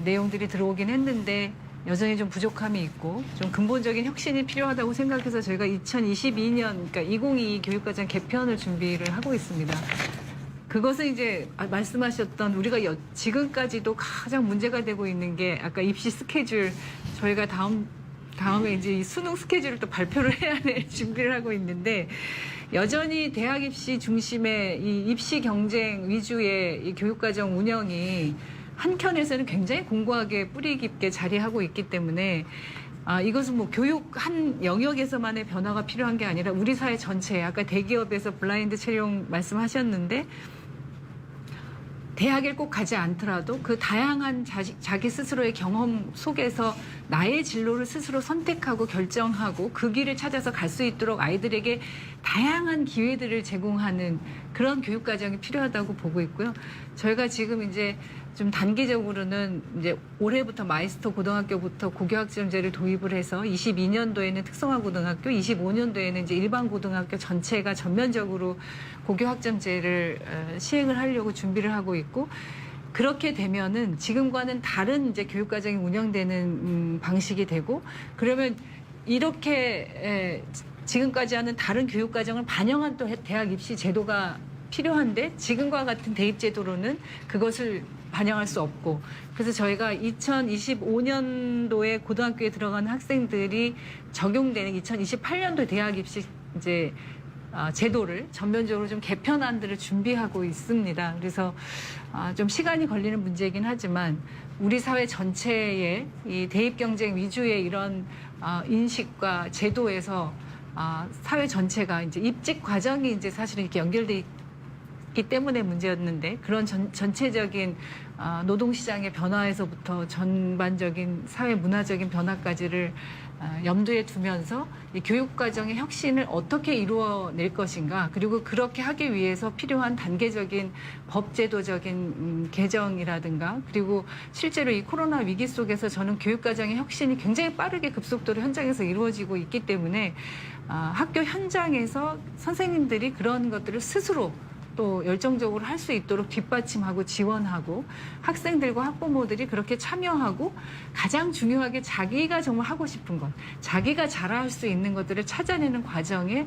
내용들이 들어오긴 했는데 여전히 좀 부족함이 있고 좀 근본적인 혁신이 필요하다고 생각해서 저희가 2022년, 그러니까 2022 교육과정 개편을 준비를 하고 있습니다. 그것은 이제 말씀하셨던 우리가 지금까지도 가장 문제가 되고 있는 게 아까 입시 스케줄, 저희가 다음에 이제 이 수능 스케줄을 또 발표를 해야 될 준비를 하고 있는데 여전히 대학 입시 중심의 이 입시 경쟁 위주의 이 교육과정 운영이 한켠에서는 굉장히 공고하게 뿌리 깊게 자리하고 있기 때문에 이것은 교육 한 영역에서만의 변화가 필요한 게 아니라 우리 사회 전체에 아까 대기업에서 블라인드 채용 말씀하셨는데 대학을 꼭 가지 않더라도 그 다양한 자기 스스로의 경험 속에서 나의 진로를 스스로 선택하고 결정하고 그 길을 찾아서 갈 수 있도록 아이들에게 다양한 기회들을 제공하는 그런 교육 과정이 필요하다고 보고 있고요. 저희가 지금 이제 좀 단기적으로는 이제 올해부터 마이스터 고등학교부터 고교학점제를 도입을 해서 22년도에는 특성화 고등학교, 25년도에는 이제 일반 고등학교 전체가 전면적으로 고교학점제를 시행을 하려고 준비를 하고 있고 그렇게 되면은 지금과는 다른 이제 교육 과정이 운영되는 방식이 되고 그러면 이렇게 지금까지 하는 다른 교육 과정을 반영한 또 대학 입시 제도가 필요한데 지금과 같은 대입 제도로는 그것을 반영할 수 없고 그래서 저희가 2025년도에 고등학교에 들어가는 학생들이 적용되는 2028년도 대학 입시 이제 제도를 전면적으로 좀 개편안들을 준비하고 있습니다. 그래서 좀 시간이 걸리는 문제이긴 하지만 우리 사회 전체의 이 대입 경쟁 위주의 이런 인식과 제도에서 사회 전체가 이제 입직 과정이 이제 사실은 이렇게 연결돼 있기 때문에 문제였는데 그런 전체적인 노동시장의 변화에서부터 전반적인 사회 문화적인 변화까지를 염두에 두면서 이 교육과정의 혁신을 어떻게 이루어낼 것인가 그리고 그렇게 하기 위해서 필요한 단계적인 법제도적인 개정이라든가 그리고 실제로 이 코로나 위기 속에서 저는 교육과정의 혁신이 굉장히 빠르게 급속도로 현장에서 이루어지고 있기 때문에 학교 현장에서 선생님들이 그런 것들을 스스로 또 열정적으로 할 수 있도록 뒷받침하고 지원하고 학생들과 학부모들이 그렇게 참여하고 가장 중요하게 자기가 정말 하고 싶은 것, 자기가 잘할 수 있는 것들을 찾아내는 과정에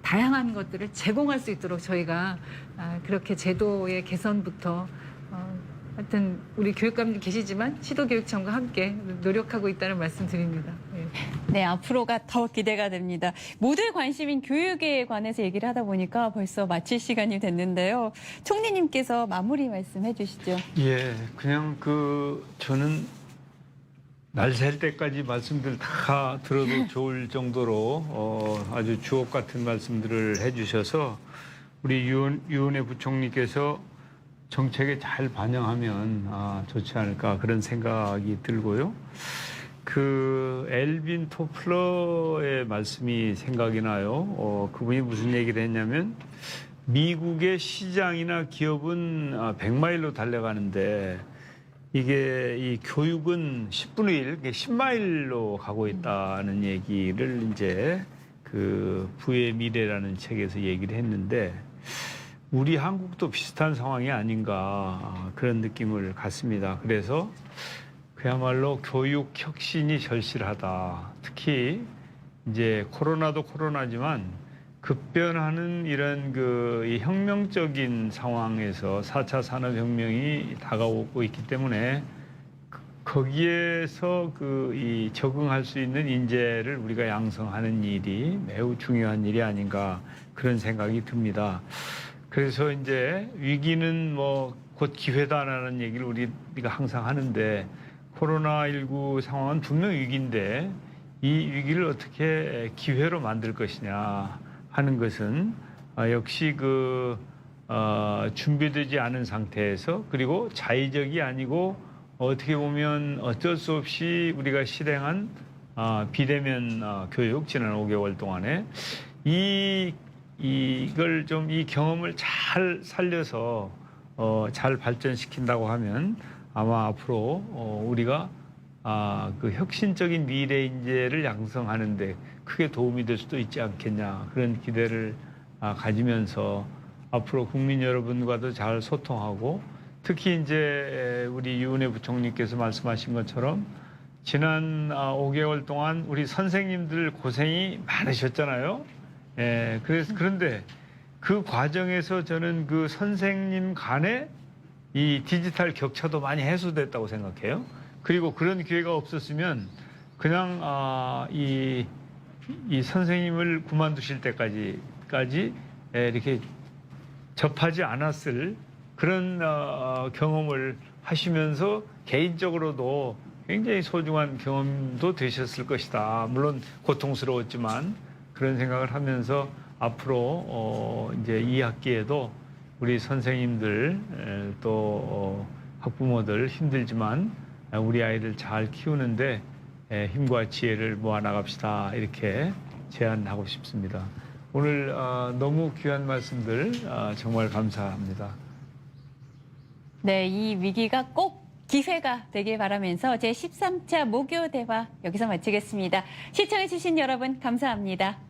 다양한 것들을 제공할 수 있도록 저희가 그렇게 제도의 개선부터 하여튼 우리 교육감님 계시지만 시도교육청과 함께 노력하고 있다는 말씀 드립니다. 네, 앞으로가 더 기대가 됩니다. 모두의 관심인 교육에 관해서 얘기를 하다 보니까 벌써 마칠 시간이 됐는데요. 총리님께서 마무리 말씀해 주시죠. 예, 그냥 저는 날 셀 때까지 말씀들 다 들어도 좋을 정도로 아주 주옥 같은 말씀들을 해주셔서 우리 유은혜 부총리께서 정책에 잘 반영하면 좋지 않을까 그런 생각이 들고요. 엘빈 토플러의 말씀이 생각이 나요. 그분이 무슨 얘기를 했냐면 미국의 시장이나 기업은 100마일로 달려가는데 이게 이 교육은 10분의 1, 10마일로 가고 있다는 얘기를 이제 부의 미래라는 책에서 얘기를 했는데 우리 한국도 비슷한 상황이 아닌가 그런 느낌을 갖습니다. 그래서 그야말로 교육 혁신이 절실하다. 특히 이제 코로나도 코로나지만 급변하는 이런 이 혁명적인 상황에서 4차 산업혁명이 다가오고 있기 때문에 거기에서 이 적응할 수 있는 인재를 우리가 양성하는 일이 매우 중요한 일이 아닌가 그런 생각이 듭니다. 그래서 이제 위기는 곧 기회다라는 얘기를 우리가 항상 하는데 코로나19 상황은 분명 위기인데 이 위기를 어떻게 기회로 만들 것이냐 하는 것은 역시 준비되지 않은 상태에서 그리고 자의적이 아니고 어떻게 보면 어쩔 수 없이 우리가 실행한 비대면 교육 지난 5개월 동안에 이걸 좀 이 경험을 잘 살려서 잘 발전시킨다고 하면 아마 앞으로 우리가 그 혁신적인 미래 인재를 양성하는데 크게 도움이 될 수도 있지 않겠냐 그런 기대를 가지면서 앞으로 국민 여러분과도 잘 소통하고 특히 이제 우리 유은혜 부총리께서 말씀하신 것처럼 지난 5개월 동안 우리 선생님들 고생이 많으셨잖아요. 예, 그런데 그 과정에서 저는 그 선생님 간의 이 디지털 격차도 많이 해소됐다고 생각해요. 그리고 그런 기회가 없었으면 그냥 이 선생님을 그만두실 때까지 이렇게 접하지 않았을 그런 경험을 하시면서 개인적으로도 굉장히 소중한 경험도 되셨을 것이다. 물론 고통스러웠지만 그런 생각을 하면서 앞으로 이제 2학기에도 우리 선생님들 또 학부모들 힘들지만 우리 아이들 잘 키우는데 힘과 지혜를 모아 나갑시다. 이렇게 제안하고 싶습니다. 오늘 너무 귀한 말씀들 정말 감사합니다. 네, 이 위기가 꼭 기회가 되길 바라면서 제13차 모교 대화 여기서 마치겠습니다. 시청해주신 여러분 감사합니다.